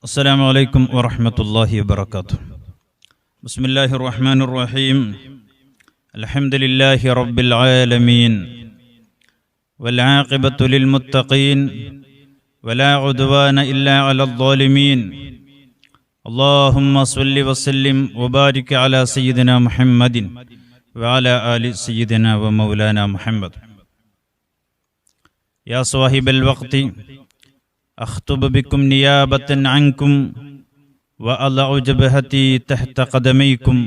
അസ്സലാമു അലൈക്കും വറഹ്മത്തുള്ളാഹി വബറകാതുഹു. ബിസ്മില്ലാഹിർ റഹ്മാനിർ റഹീം. അൽഹംദുലില്ലാഹി റബ്ബിൽ ആലമീൻ വൽ ആഖിബത്തു ലിൽ മുത്തഖീൻ വലാ ഉദ്വാന ഇല്ലാ അലൽ ളാലിമീൻ. അല്ലാഹുമ്മ സ്വല്ലി വസല്ലിം വബാരിക് അലാ സയ്യിദിനാ മുഹമ്മദിൻ വഅലാ ആലി സയ്യിദിനാ വമൗലാനാ മുഹമ്മദ്. യാ സ്വാഹിബൽ വഖ്തി أخطب بكم نيابة عنكم وأضع جبهتي تحت قدميكم.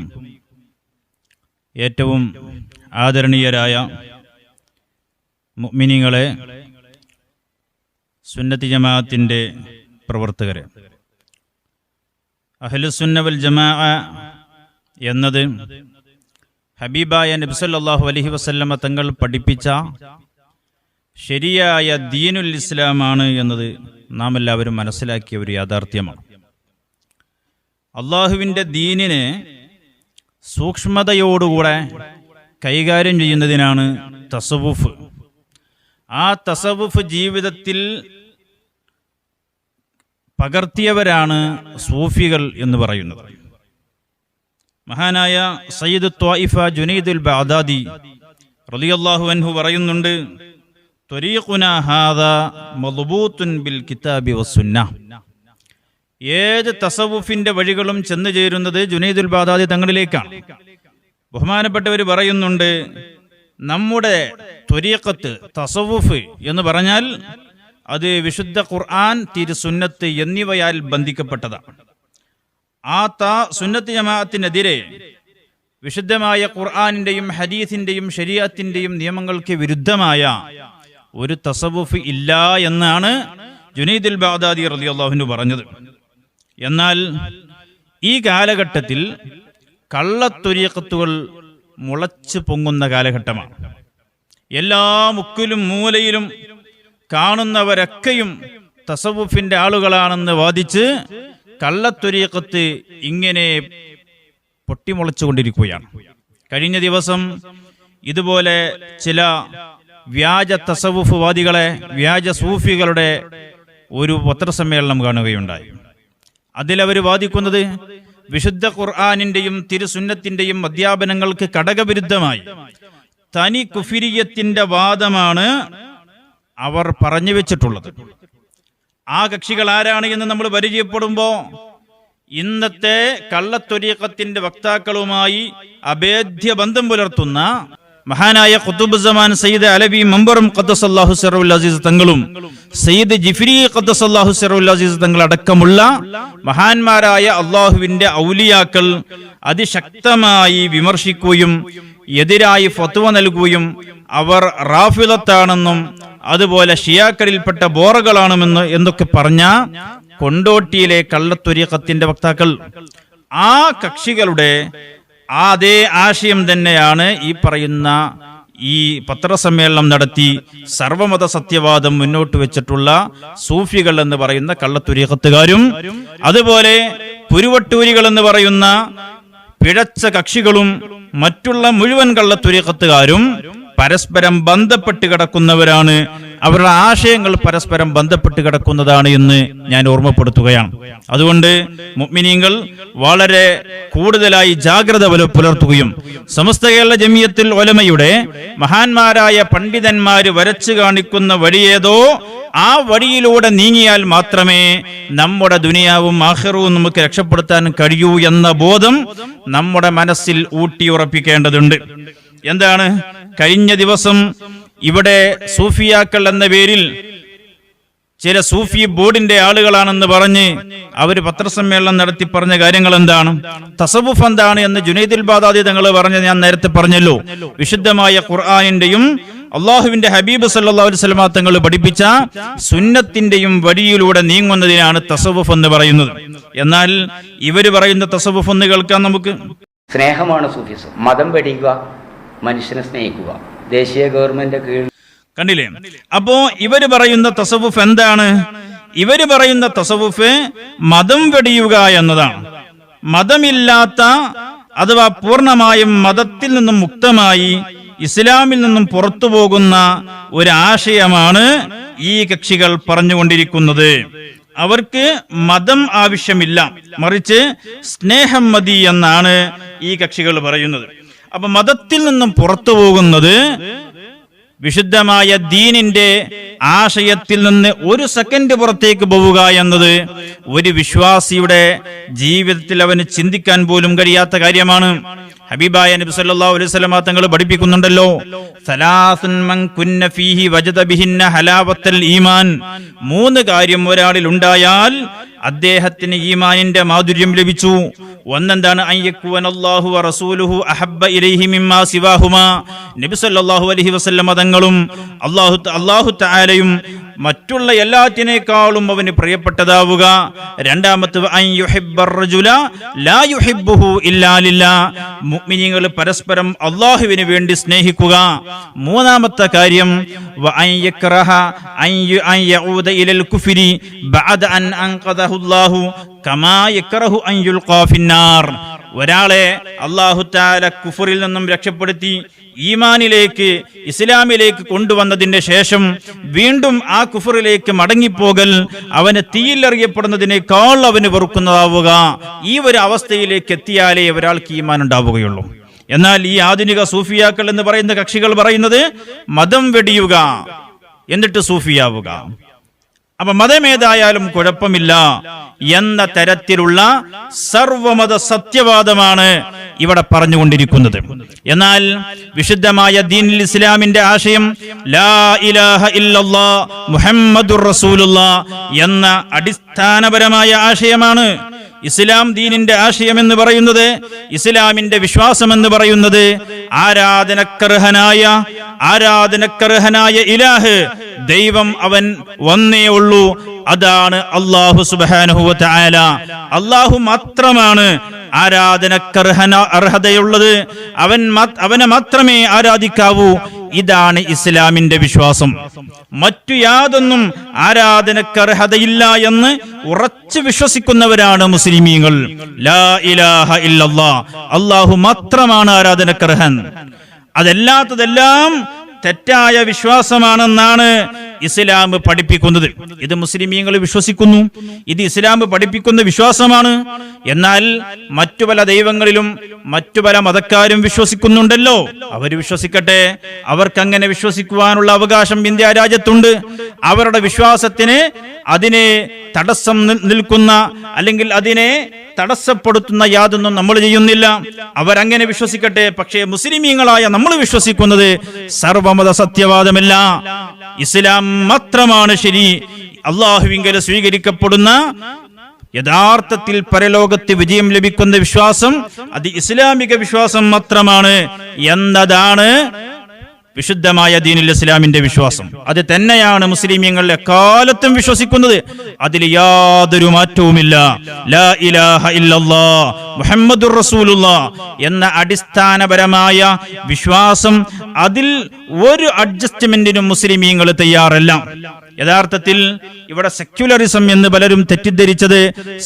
ഏറ്റവും ആദരണീയരായ മുഅ്മിനീങ്ങളെ, സുന്നത്തി ജമാഅത്തിൻ്റെ പ്രവർത്തകരെ, അഹ്ലുസുന്ന വൽ ജമാഅ എന്നത് ഹബീബായ നബി സല്ലല്ലാഹു അലൈഹി വസല്ലമ തങ്ങൾ പഠിപ്പിച്ച ശരിയായ ദീനുൽ ഇസ്ലാമാണ് എന്നത് നാം എല്ലാവരും മനസ്സിലാക്കിയ ഒരു യാഥാർത്ഥ്യമാണ്. അള്ളാഹുവിൻ്റെ ദീനിനെ സൂക്ഷ്മതയോടുകൂടെ കൈകാര്യം ചെയ്യുന്നതിനാണ് തസവുഫ്. ആ തസവുഫ് ജീവിതത്തിൽ പകർത്തിയവരാണ് സൂഫികൾ എന്ന് പറയുന്നത്. മഹാനായ സയ്യിദ് ത്വായിഫ ജുനൈദുൽ ബഗ്ദാദി റളിയല്ലാഹു അൻഹു പറയുന്നുണ്ട്, ത്വരീഖുനാ ഹാദാ മദ്ബൂത്തുൻ ബിൽ കിതാബി വസ്സുന്നഹ്. ഏത് തസവുഫിന്റെ വഴികളും ചെന്നു ചേരുന്നത് ജുനൈദുൽ ബഗ്ദാദി തങ്ങളിലേക്കാണ്. ബഹുമാനപ്പെട്ടവർ പറയുന്നുണ്ട്, നമ്മുടെ ത്വരീഖത്ത് തസവുഫ് എന്ന് പറഞ്ഞാൽ അത് വിശുദ്ധ ഖുർആൻ, തിരുസുന്നത്ത് എന്നിവയാൽ ബന്ധിക്കപ്പെട്ടതാണ്. ആ സുന്നത്ത് ജമാഅത്തിനെതിരെ വിശുദ്ധമായ ഖുർആനിന്റെയും ഹദീസിന്റെയും ശരീഅത്തിന്റെയും നിയമങ്ങൾക്ക് വിരുദ്ധമായ ഒരു തസവുഫ് ഇല്ല എന്നാണ് ജുനൈദുൽ ബഗ്ദാദി റളിയല്ലാഹു അൻഹു പറഞ്ഞത്. എന്നാൽ ഈ കാലഘട്ടത്തിൽ കള്ളത്വരീഖത്തുകൾ മുളച്ചു പൊങ്ങുന്ന കാലഘട്ടമാണ്. എല്ലാ മുക്കിലും മൂലയിലും കാണുന്നവരൊക്കെയും തസവുഫിന്റെ ആളുകളാണെന്ന് വാദിച്ച് കള്ളത്വരീഖത്ത് ഇങ്ങനെ പൊട്ടിമുളച്ചുകൊണ്ടിരിക്കുകയാണ്. കഴിഞ്ഞ ദിവസം ഇതുപോലെ ചില വ്യാജ തസവുഫ് വാദികളെ, വ്യാജ സൂഫികളുടെ ഒരു പത്രസമ്മേളനം കാണുകയുണ്ടായി. അതിലവർ വാദിക്കുന്നത് വിശുദ്ധ ഖുർആനിന്റെയും തിരുസുന്നത്തിന്റെയും അധ്യാപനങ്ങൾക്ക് കടകവിരുദ്ധമായി തനി കുഫിരിയത്തിന്റെ വാദമാണ് അവർ പറഞ്ഞു വെച്ചിട്ടുള്ളത്. ആ കക്ഷികൾ ആരാണ് എന്ന് നമ്മൾ പരിചയപ്പെടുമ്പോൾ ഇന്നത്തെ കള്ളത്വരീഖത്തിന്റെ വക്താക്കളുമായി അഭേദ്യ ബന്ധം പുലർത്തുന്ന മഹാനായ ഖുതുബുസ്സമാൻ സയ്യിദ് അലവി മമ്പറും ഖദ്ദസല്ലാഹു സിററുൽ അസീസ് തങ്ങളും സയ്യിദ് ജിഫ്രി ഖദ്ദസല്ലാഹു സിററുൽ അസീസ് തങ്ങൾ അടക്കമുള്ള മഹാന്മാരായ അള്ളാഹുവിന്റെ ഔലിയാക്കൾ അതിശക്തമായി വിമർശിക്കുകയും എതിരായി ഫത്വ നൽകുകയും അവർ റാഫിളത്താണെന്നും അതുപോലെ ഷിയാക്കളിൽപ്പെട്ട ബോറകളാണെന്ന് എന്നൊക്കെ പറഞ്ഞ കൊണ്ടോട്ടിയിലെ കള്ളത്വരീഖത്തിന്റെ വക്താക്കൾ, ആ കക്ഷികളുടെ അതേ ആശയം തന്നെയാണ് ഈ പറയുന്ന ഈ പത്രസമ്മേളനം നടത്തി സർവമത സത്യവാദം മുന്നോട്ട് വെച്ചിട്ടുള്ള സൂഫികൾ എന്ന് പറയുന്ന കള്ളത്വരീഖത്തുകാരും അതുപോലെ പുരുവട്ടൂരികൾ എന്ന് പറയുന്ന പിഴച്ച കക്ഷികളും മറ്റുള്ള മുഴുവൻ കള്ളത്വരീഖത്തുകാരും പരസ്പരം ബന്ധപ്പെട്ട് കിടക്കുന്നവരാണ്. അവരുടെ ആശയങ്ങൾ പരസ്പരം ബന്ധപ്പെട്ട് കിടക്കുന്നതാണ് എന്ന് ഞാൻ ഓർമ്മപ്പെടുത്തുകയാണ്. അതുകൊണ്ട് മുഅ്മിനീങ്ങൾ വളരെ കൂടുതലായി ജാഗ്രത പുലർത്തുകയും സമസ്ത കേരള ജമിയത്തുൽ ഉലമയുടെ മഹാന്മാരായ പണ്ഡിതന്മാര് വരച്ചു കാണിക്കുന്ന വഴിയേതോ ആ വഴിയിലൂടെ നീങ്ങിയാൽ മാത്രമേ നമ്മുടെ ദുനിയാവും ആഖിറവും നമുക്ക് രക്ഷപ്പെടുത്താൻ കഴിയൂ എന്ന ബോധം നമ്മുടെ മനസ്സിൽ ഊട്ടിയുറപ്പിക്കേണ്ടതുണ്ട്. എന്താണ്? കഴിഞ്ഞ ദിവസം ഇവിടെ സൂഫിയാക്കൾ എന്ന പേരിൽ ചില സൂഫി ബോർഡിന്റെ ആളുകളാണെന്ന് പറഞ്ഞ് അവർ പത്രസമ്മേളനം നടത്തി പറഞ്ഞ കാര്യങ്ങൾ എന്താണ്? തസവുഫ് എന്താണ് എന്ന് ജുനൈദുൽ ബഗ്ദാദി തങ്ങൾ പറഞ്ഞത് ഞാൻ നേരത്തെ പറഞ്ഞല്ലോ. വിശുദ്ധമായ ഖുർആനിന്റെയും അള്ളാഹുവിന്റെ ഹബീബ് സല്ലല്ലാഹു അലൈഹി വസല്ലം തങ്ങൾ പഠിപ്പിച്ച സുന്നത്തിന്റെയും വഴിയിലൂടെ നീങ്ങുന്നതിനാണ് തസവുഫ് എന്ന് പറയുന്നത്. എന്നാൽ ഇവര് പറയുന്ന തസവുഫ് എന്ന് കേൾക്കാൻ നമുക്ക്. സ്നേഹമാണ് സൂഫിസം. മതം വെടിയുക, മനുഷ്യനെ സ്നേഹിക്കുക, ദേശീയ ഗവൺമെന്റ് കീഴിൽ. കണ്ടില്ലേ? അപ്പോ ഇവര് പറയുന്ന തസവുഫ് എന്താണ്? ഇവര് പറയുന്ന തസവുഫ് മതം വെടിയുക എന്നതാണ്. മതമില്ലാത്ത അഥവാ പൂർണ്ണമായും മതത്തിൽ നിന്നും മുക്തമായി ഇസ്ലാമിൽ നിന്നും പുറത്തു പോകുന്ന ഒരു ആശയമാണ് ഈ കക്ഷികൾ പറഞ്ഞുകൊണ്ടിരിക്കുന്നത്. അവർക്ക് മതം ആവശ്യമില്ല, മറിച്ച് സ്നേഹം മതി എന്നാണ് ഈ കക്ഷികൾ പറയുന്നത്. അപ്പൊ മതത്തിൽ നിന്നും പുറത്തു പോകുന്നത് വിശുദ്ധമായ ദീനിന്റെ ആശയത്തിൽ നിന്ന് ഒരു സെക്കൻഡ് പുറത്തേക്ക് പോവുക എന്നത് ഒരു വിശ്വാസിയുടെ ജീവിതത്തിൽ അവന് ചിന്തിക്കാൻ പോലും കഴിയാത്ത കാര്യമാണ്. ഹബീബായ നബി സല്ലല്ലാഹു അലൈഹി വസല്ലം തങ്ങൾ പഠിപ്പിക്കുന്നുണ്ടല്ലോ, സലാസുൻ മൻ കുന്ന ഫീഹി വജദ ബിഹിന്ന ഹലാവത്തൽ ഈമാൻ. 3 കാര്യം ഒരാളിൽ ഉണ്ടായാൽ അദ്ദേഹത്തിന് ഈമാനിന്റെ മാധുര്യം ലഭിച്ചു. ഒന്നെന്താണ്? അയ്യക്കുവനല്ലാഹു വറസൂലുഹു അഹബ്ബ ഇലൈഹി മിമ്മാ സിവാഹുമാ. നബി സല്ലല്ലാഹു അലൈഹി വസല്ലം തങ്ങളും അല്ലാഹു തആലയും മറ്റുള്ള എല്ലാറ്റിനേക്കാളും അവന് പ്രിയപ്പെട്ടതാവുക. രണ്ടാമത്തെ അയ്യുഹിബ്ബർ റജുല ലാ യുഹിബ്ബുഹു ഇല്ലാ ലില്ലാഹ്. മുഅ്മിനീങ്ങൾ പരസ്പരം അല്ലാഹുവിന് വേണ്ടി സ്നേഹിക്കുക. മൂന്നാമത്തെ കാര്യം വഅയ്യക്റഹ അൻ യഊദ ഇലൽ കുഫ്രി ബഅദ അൻ അൻഖദഹു അല്ലാഹു കമാ യക്റഹു അൻ യുൽഖാ ഫിന്നാർ. ഒരാളെ അല്ലാഹു തആല കുഫറിൽ നിന്നും രക്ഷപ്പെടുത്തി ഈമാനിലേക്ക്, ഇസ്ലാമിലേക്ക് കൊണ്ടുവന്നതിന്റെ ശേഷം വീണ്ടും ആ കുഫറിലേക്ക് മടങ്ങിപ്പോകൽ അവന് തീയിലെറിയപ്പെടുന്നതിനേക്കാൾ അവന് വെറുക്കുന്നതാവുക. ഈ ഒരു അവസ്ഥയിലേക്ക് എത്തിയാലേ ഒരാൾക്ക് ഈമാൻ ഉണ്ടാവുകയുള്ളൂ. എന്നാൽ ഈ ആധുനിക സൂഫിയാക്കൾ എന്ന് പറയുന്ന കക്ഷികൾ പറയുന്നത് മതം വെടിയുക എന്നിട്ട് സൂഫിയാവുക. അപ്പൊ മതമേതായാലും കുഴപ്പമില്ല എന്ന തരത്തിലുള്ള സർവമത സത്യവാദമാണ് ഇവിടെ പറഞ്ഞുകൊണ്ടിരിക്കുന്നത്. എന്നാൽ വിശുദ്ധമായ ദീനുൽ ഇസ്ലാമിന്റെ ആശയം ലാ ഇലാഹ ഇല്ലല്ലാഹ് മുഹമ്മദുർ റസൂലുള്ളാഹ് എന്ന അടിസ്ഥാനപരമായ ആശയമാണ്. ഇസ്ലാം ദീനിന്റെ ആശയം എന്ന് പറയുന്നത്, ഇസ്ലാമിന്റെ വിശ്വാസം എന്ന് പറയുന്നത് ആരാധനക്കർഹനായ ഇലാഹ്, ദൈവം അവൻ ഒന്നേ ഉള്ളൂ, അതാണ് അല്ലാഹു സുബ്ഹാനഹു വ തആല. അല്ലാഹു മാത്രമാണ് അർഹതയുള്ളത്, അവനെ മാത്രമേ ആരാധിക്കാവൂ. ഇതാണ് ഇസ്ലാമിന്റെ വിശ്വാസം. മറ്റു യാതൊന്നും ആരാധനക്കർഹതയില്ല എന്ന് ഉറച്ചു വിശ്വസിക്കുന്നവരാണ് മുസ്ലിമീങ്ങൾ. ലാ ഇലാഹ ഇല്ലല്ലാഹ്, അല്ലാഹു മാത്രമാണ് ആരാധനക്കർഹൻ. അതല്ലാത്തതെല്ലാം തെറ്റായ വിശ്വാസമാണെന്നാണ് ഇസ്ലാം പഠിപ്പിക്കുന്നത്. ഇത് മുസ്ലിമീങ്ങൾ വിശ്വസിക്കുന്നു, ഇത് ഇസ്ലാം പഠിപ്പിക്കുന്ന വിശ്വാസമാണ്. എന്നാൽ മറ്റു പല ദൈവങ്ങളിലും മറ്റു പല മതക്കാരും വിശ്വസിക്കുന്നുണ്ടല്ലോ. അവർ വിശ്വസിക്കട്ടെ, അവർക്കങ്ങനെ വിശ്വസിക്കുവാനുള്ള അവകാശം ഇന്ത്യ രാജ്യത്തുണ്ട്. അവരുടെ വിശ്വാസത്തിന് അതിനെ തടസ്സം നിൽക്കുന്ന അല്ലെങ്കിൽ അതിനെ തടസ്സപ്പെടുത്തുന്ന യാതൊന്നും നമ്മൾ ചെയ്യുന്നില്ല. അവരങ്ങനെ വിശ്വസിക്കട്ടെ. പക്ഷേ മുസ്ലിമീങ്ങളായ നമ്മൾ വിശ്വസിക്കുന്നത് സർവമത സത്യവാദമല്ല, ഇസ്ലാം മാത്രമാണ് ശരി. അല്ലാഹുവിങ്കൽ സ്വീകരിക്കപ്പെടുന്ന യഥാർത്ഥത്തിൽ പരലോകത്ത് വിജയം ലഭിക്കുന്ന വിശ്വാസം അത് ഇസ്ലാമിക വിശ്വാസം മാത്രമാണ് എന്നതാണ് വിശുദ്ധമായ ദീനുൽ ഇസ്ലാമിന്റെ വിശ്വാസം. അത് തന്നെയാണ് മുസ്ലിമീങ്ങൾ എക്കാലത്തും വിശ്വസിക്കുന്നത്. അതിൽ യാതൊരു മാറ്റവുമില്ല. ലാ ഇലാഹ ഇല്ലല്ലാഹ് മുഹമ്മദുർ റസൂലുള്ളാഹ് എന്ന അടിസ്ഥാനപരമായ വിശ്വാസം, അതിൽ ഒരു അഡ്ജസ്റ്റ്മെന്റിനും മുസ്ലിമീങ്ങൾ തയ്യാറല്ല. യഥാർത്ഥത്തിൽ ഇവിടെ സെക്യുലറിസം എന്ന് പലരും തെറ്റിദ്ധരിച്ചത്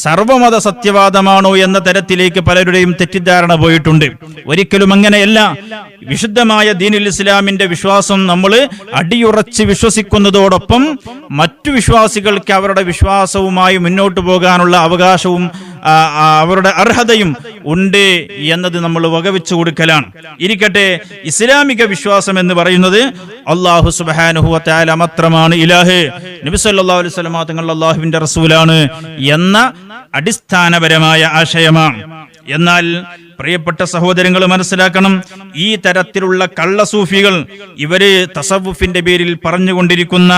സർവമത സത്യവാദമാണോ എന്ന തരത്തിലേക്ക് പലരുടെയും തെറ്റിദ്ധാരണ പോയിട്ടുണ്ട്. ഒരിക്കലും അങ്ങനെയല്ല. വിശുദ്ധമായ ദീനുൽ ഇസ്ലാമിന്റെ വിശ്വാസം നമ്മൾ അടിയുറച്ച് വിശ്വസിക്കുന്നതോടൊപ്പം മറ്റു വിശ്വാസികൾക്ക് അവരുടെ വിശ്വാസവുമായി മുന്നോട്ട് പോകാനുള്ള അവകാശവും അവരുടെ അർഹതയും ഉണ്ട് എന്നത് നമ്മൾ വകവെച്ചു കൊടുക്കലാണ്. ഇരിക്കട്ടെ, ഇസ്ലാമിക വിശ്വാസം എന്ന് പറയുന്നത് അല്ലാഹു സുബ്ഹാനഹു വ തആല മാത്രമാണ് ഇലാഹ്, നബി സല്ലല്ലാഹു അലൈഹി വസല്ലം തങ്ങൾ അല്ലാഹുവിന്റെ റസൂലാണ് എന്ന അടിസ്ഥാനപരമായ ആശയമാണ്. എന്നാൽ പ്രിയപ്പെട്ട സഹോദരങ്ങൾ മനസ്സിലാക്കണം, ഈ തരത്തിലുള്ള കള്ളസൂഫികൾ ഇവര് തസവുഫിന്റെ പേരിൽ പറഞ്ഞുകൊണ്ടിരിക്കുന്ന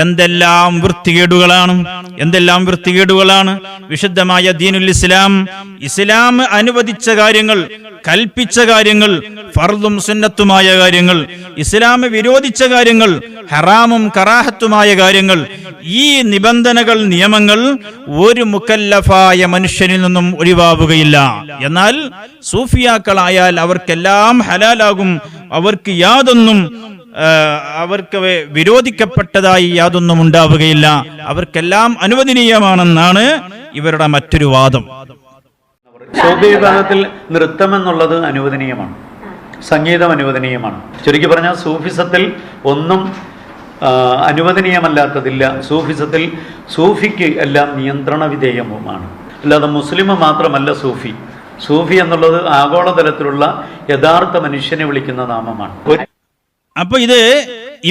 എന്തെല്ലാം വൃത്തികേടുകളാണ്. വിശുദ്ധമായ ദീനുൽ ഇസ്ലാം അനുവദിച്ച കാര്യങ്ങൾ, കൽപ്പിച്ച കാര്യങ്ങൾ, ഫർദും സുന്നത്തുമായ കാര്യങ്ങൾ, ഇസ്ലാം വിരോധിച്ച കാര്യങ്ങൾ, ഹറാമും കറാഹത്തുമായ കാര്യങ്ങൾ, ഈ നിബന്ധനകൾ, നിയമങ്ങൾ ഒരു മുക്കല്ലഫായ മനുഷ്യനിൽ നിന്നും ഒഴിവാവുകയില്ല. എന്നാൽ സൂഫിയാക്കളായാൽ അവർക്കെല്ലാം ഹലാലാകും. അവർക്ക് വിരോധിക്കപ്പെട്ടതായി യാതൊന്നും ഉണ്ടാവുകയില്ല. അവർക്കെല്ലാം അനുവദനീയമാണെന്നാണ് ഇവരുടെ മറ്റൊരു വാദം. സൗദി വിഭാഗത്തിൽ നൃത്തം എന്നുള്ളത് അനുവദനീയമാണ്, സംഗീതം അനുവദനീയമാണ്. ചുരുക്കി പറഞ്ഞാൽ സൂഫിസത്തിൽ ഒന്നും അനുവദനീയമല്ലാത്തതില്ല. സൂഫിസത്തിൽ സൂഫിക്ക് എല്ലാം നിയന്ത്രണ വിധേയവുമാണ്. അല്ലാതെ മുസ്ലിം മാത്രമല്ല സൂഫി. സൂഫി എന്നുള്ളത് ആഗോളതലത്തിലുള്ള യഥാർത്ഥ മനുഷ്യനെ വിളിക്കുന്ന നാമമാണ്. അപ്പൊ ഇത്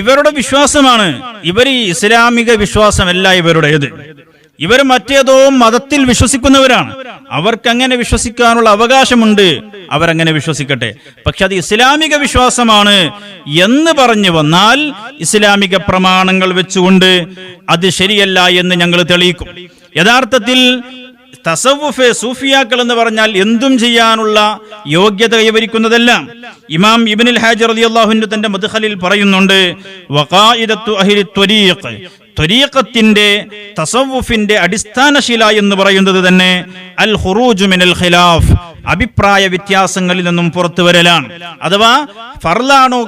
ഇവരുടെ വിശ്വാസമാണ്. ഇവർ ഇസ്ലാമിക വിശ്വാസമല്ല ഇവരുടേത്. ഇവർ മറ്റേതോ മതത്തിൽ വിശ്വസിക്കുന്നവരാണ്. അവർക്ക് അങ്ങനെ വിശ്വസിക്കാനുള്ള അവകാശമുണ്ട്. അവരങ്ങനെ വിശ്വസിക്കട്ടെ. പക്ഷെ അത് ഇസ്ലാമിക വിശ്വാസമാണ് എന്ന് പറഞ്ഞു വന്നാൽ ഇസ്ലാമിക പ്രമാണങ്ങൾ വെച്ചുകൊണ്ട് അത് ശരിയല്ല എന്ന് ഞങ്ങൾ തെളിയിക്കും. യഥാർത്ഥത്തിൽ തസവുഫ് സൂഫിയാക്കൾ എന്ന് പറഞ്ഞാൽ എന്തും ചെയ്യാനുള്ള യോഗ്യത കൈവരിക്കുന്നതല്ല. ഇമാം ഇബ്നുൽ ഹാജ് റളിയല്ലാഹു അൻഹു തന്റെ മദ്ഖലിൽ പറയുന്നുണ്ട്, വഖായിദത്തു അഹ്ലി ത്വരീഖ്, ത്വരീഖത്തിന്റെ തസവുഫിന്റെ അടിസ്ഥാനശില എന്ന് പറയുന്നത് തന്നെ അൽ ഖുറൂജു മിനൽ ഖിലാഫ്, അഭിപ്രായ വ്യത്യാസങ്ങളിൽ നിന്നും പുറത്തു വരലാണ്. അഥവാ ഫർലാണോ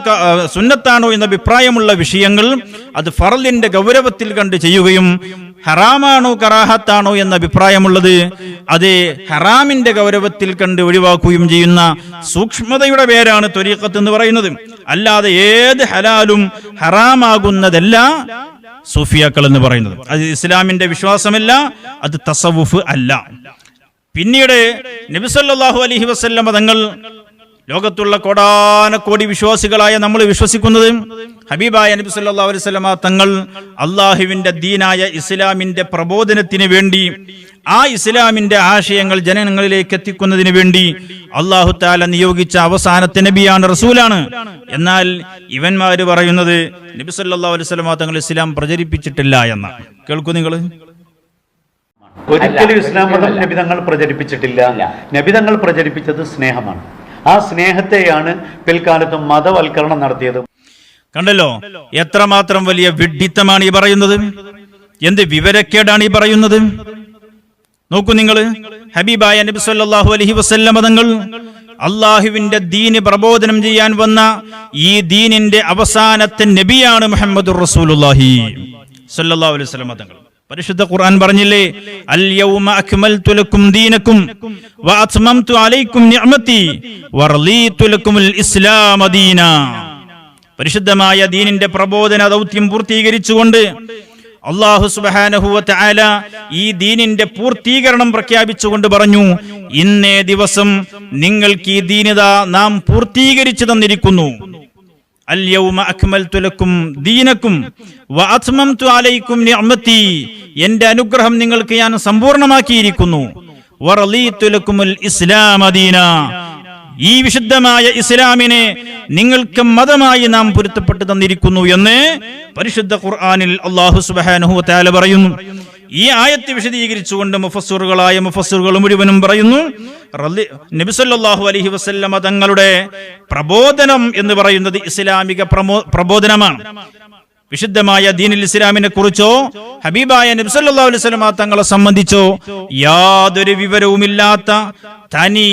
സുന്നത്താണോ എന്ന അഭിപ്രായമുള്ള വിഷയങ്ങൾ അത് ഫർലിന്റെ ഗൗരവത്തിൽ കണ്ട് ചെയ്യുകയും ഹറാമാണോ കറാഹത്താണോ എന്ന അഭിപ്രായമുള്ളത് അത് ഹറാമിന്റെ ഗൗരവത്തിൽ കണ്ട് ഒഴിവാക്കുകയും ചെയ്യുന്ന സൂക്ഷ്മതയുടെ പേരാണ് ത്വരീഖത്ത് എന്ന് പറയുന്നത്. അല്ലാതെ ഏത് ഹലാലും ഹറാമാകുന്നതല്ല സൂഫിയാക്കൾ എന്ന് പറയുന്നത്. അത് ഇസ്ലാമിന്റെ വിശ്വാസമല്ല, അത് തസവുഫ് അല്ല. പിന്നീട് നബി സല്ലല്ലാഹു അലൈഹി വസല്ലം തങ്ങൾ ലോകത്തുള്ള കോടാനക്കോടി വിശ്വാസികളായ നമ്മൾ വിശ്വസിക്കുന്നത് ഹബീബായ നബി സല്ലല്ലാഹു അലൈഹി വസല്ലം തങ്ങൾ അള്ളാഹുവിന്റെ ദീനായ ഇസ്ലാമിന്റെ പ്രബോധനത്തിന് വേണ്ടി, ആ ഇസ്ലാമിന്റെ ആശയങ്ങൾ ജനങ്ങളിലേക്ക് എത്തിക്കുന്നതിന് വേണ്ടി അല്ലാഹു തആല നിയോഗിച്ച അവസാനത്തെ നബിയാണ്, റസൂലാണ്. എന്നാൽ ഇവന്മാര് പറയുന്നത് നബി സല്ലല്ലാഹു അലൈഹി വസല്ലം തങ്ങൾ ഇസ്ലാം പ്രചരിപ്പിച്ചിട്ടില്ല എന്നാണ്. കേൾക്കൂ നിങ്ങൾ. ഒരിക്കലും ഇസ്ലാം മതം നബിതങ്ങൾ പ്രചരിപ്പിച്ചിട്ടില്ല. നബിതങ്ങൾ പ്രചരിപ്പിച്ചത് സ്നേഹമാണ്. ആ സ്നേഹത്തെയാണ് പിൽക്കാലത്ത് മതവൽക്കരണം നടത്തിയത്. കണ്ടല്ലോ എത്രമാത്രം വലിയ വിഡ്ഢിത്തമാണ് ഈ പറയുന്നത്, എന്ത് വിവരക്കേടാണ് ഈ പറയുന്നത്. നോക്കൂ നിങ്ങൾ, ഹബീബായ നബി സല്ലല്ലാഹു അലൈഹി വസല്ലം തങ്ങൾ അള്ളാഹുവിന്റെ ദീന് പ്രബോധനം ചെയ്യാൻ വന്ന ഈ ദീനിന്റെ അവസാനത്തെ നബിയാണ് മുഹമ്മദുർ റസൂലുള്ളാഹി സല്ലല്ലാഹു അലൈഹി വസല്ലം തങ്ങൾ. പരിശുദ്ധ ഖുർആൻ പറഞ്ഞില്ലേ, അൽ യൗമ അക്മൽതു ലക്കും ദീനക്കും വഅത്മംതു അലൈക്കും നിഅമതി വറളീതു ലക്കുമുൽ ഇസ്ലാമ ദീന. പരിശുദ്ധമായ ദീനിന്റെ പ്രബോധന ദൗത്യം പൂർത്തീകരിച്ചുകൊണ്ട് അല്ലാഹു സുബ്ഹാനഹു വ തആല ഈ ദീനിന്റെ പൂർത്തീകരണം പ്രഖ്യാപിച്ചുകൊണ്ട് പറഞ്ഞു, ഇന്നേ ദിവസം നിങ്ങൾക്ക് ഈ ദീനിത നാം പൂർത്തീകരിച്ചു തന്നിരിക്കുന്നു. അൽ യൗമ അക്മൽതു ലക്കും ദീനക്കും വഅത്മംതു അലൈക്കും നിഅമതി, എന്റെ അനുഗ്രഹം നിങ്ങൾക്ക് ഞാൻ സമ്പൂർണ്ണമാക്കിയിരിക്കുന്നു. വറളീതു ലക്കുമുൽ ഇസ്ലാമ ദീന, ഈ വിശുദ്ധമായ ഇസ്ലാമിനെ നിങ്ങൾക്ക് മതമായി നാം പൊരുത്തപ്പെട്ടു തന്നിരിക്കുന്നു എന്ന് പരിശുദ്ധ ഖുർആനിൽ അല്ലാഹു സുബ്ഹാനഹു വ തആല പറയുന്നു. ഈ ആയത്ത് വിശദീകരിച്ചുകൊണ്ട് മുഫസ്സിറുകൾ മുഴുവനും പറയുന്നു, നബി സല്ലല്ലാഹു അലൈഹി വസല്ലമ തങ്ങളുടെ പ്രബോധനം എന്ന് പറയുന്നത് ഇസ്ലാമിക പ്രബോധനമാണ്. വിശുദ്ധമായ ദീനുൽ ഇസ്ലാമിനെ കുറിച്ചോ ഹബീബായ നബി സല്ലല്ലാഹു അലൈഹി വസല്ലമ തങ്ങളെ സംബന്ധിച്ചോ യാതൊരു വിവരവുമില്ലാത്ത തനി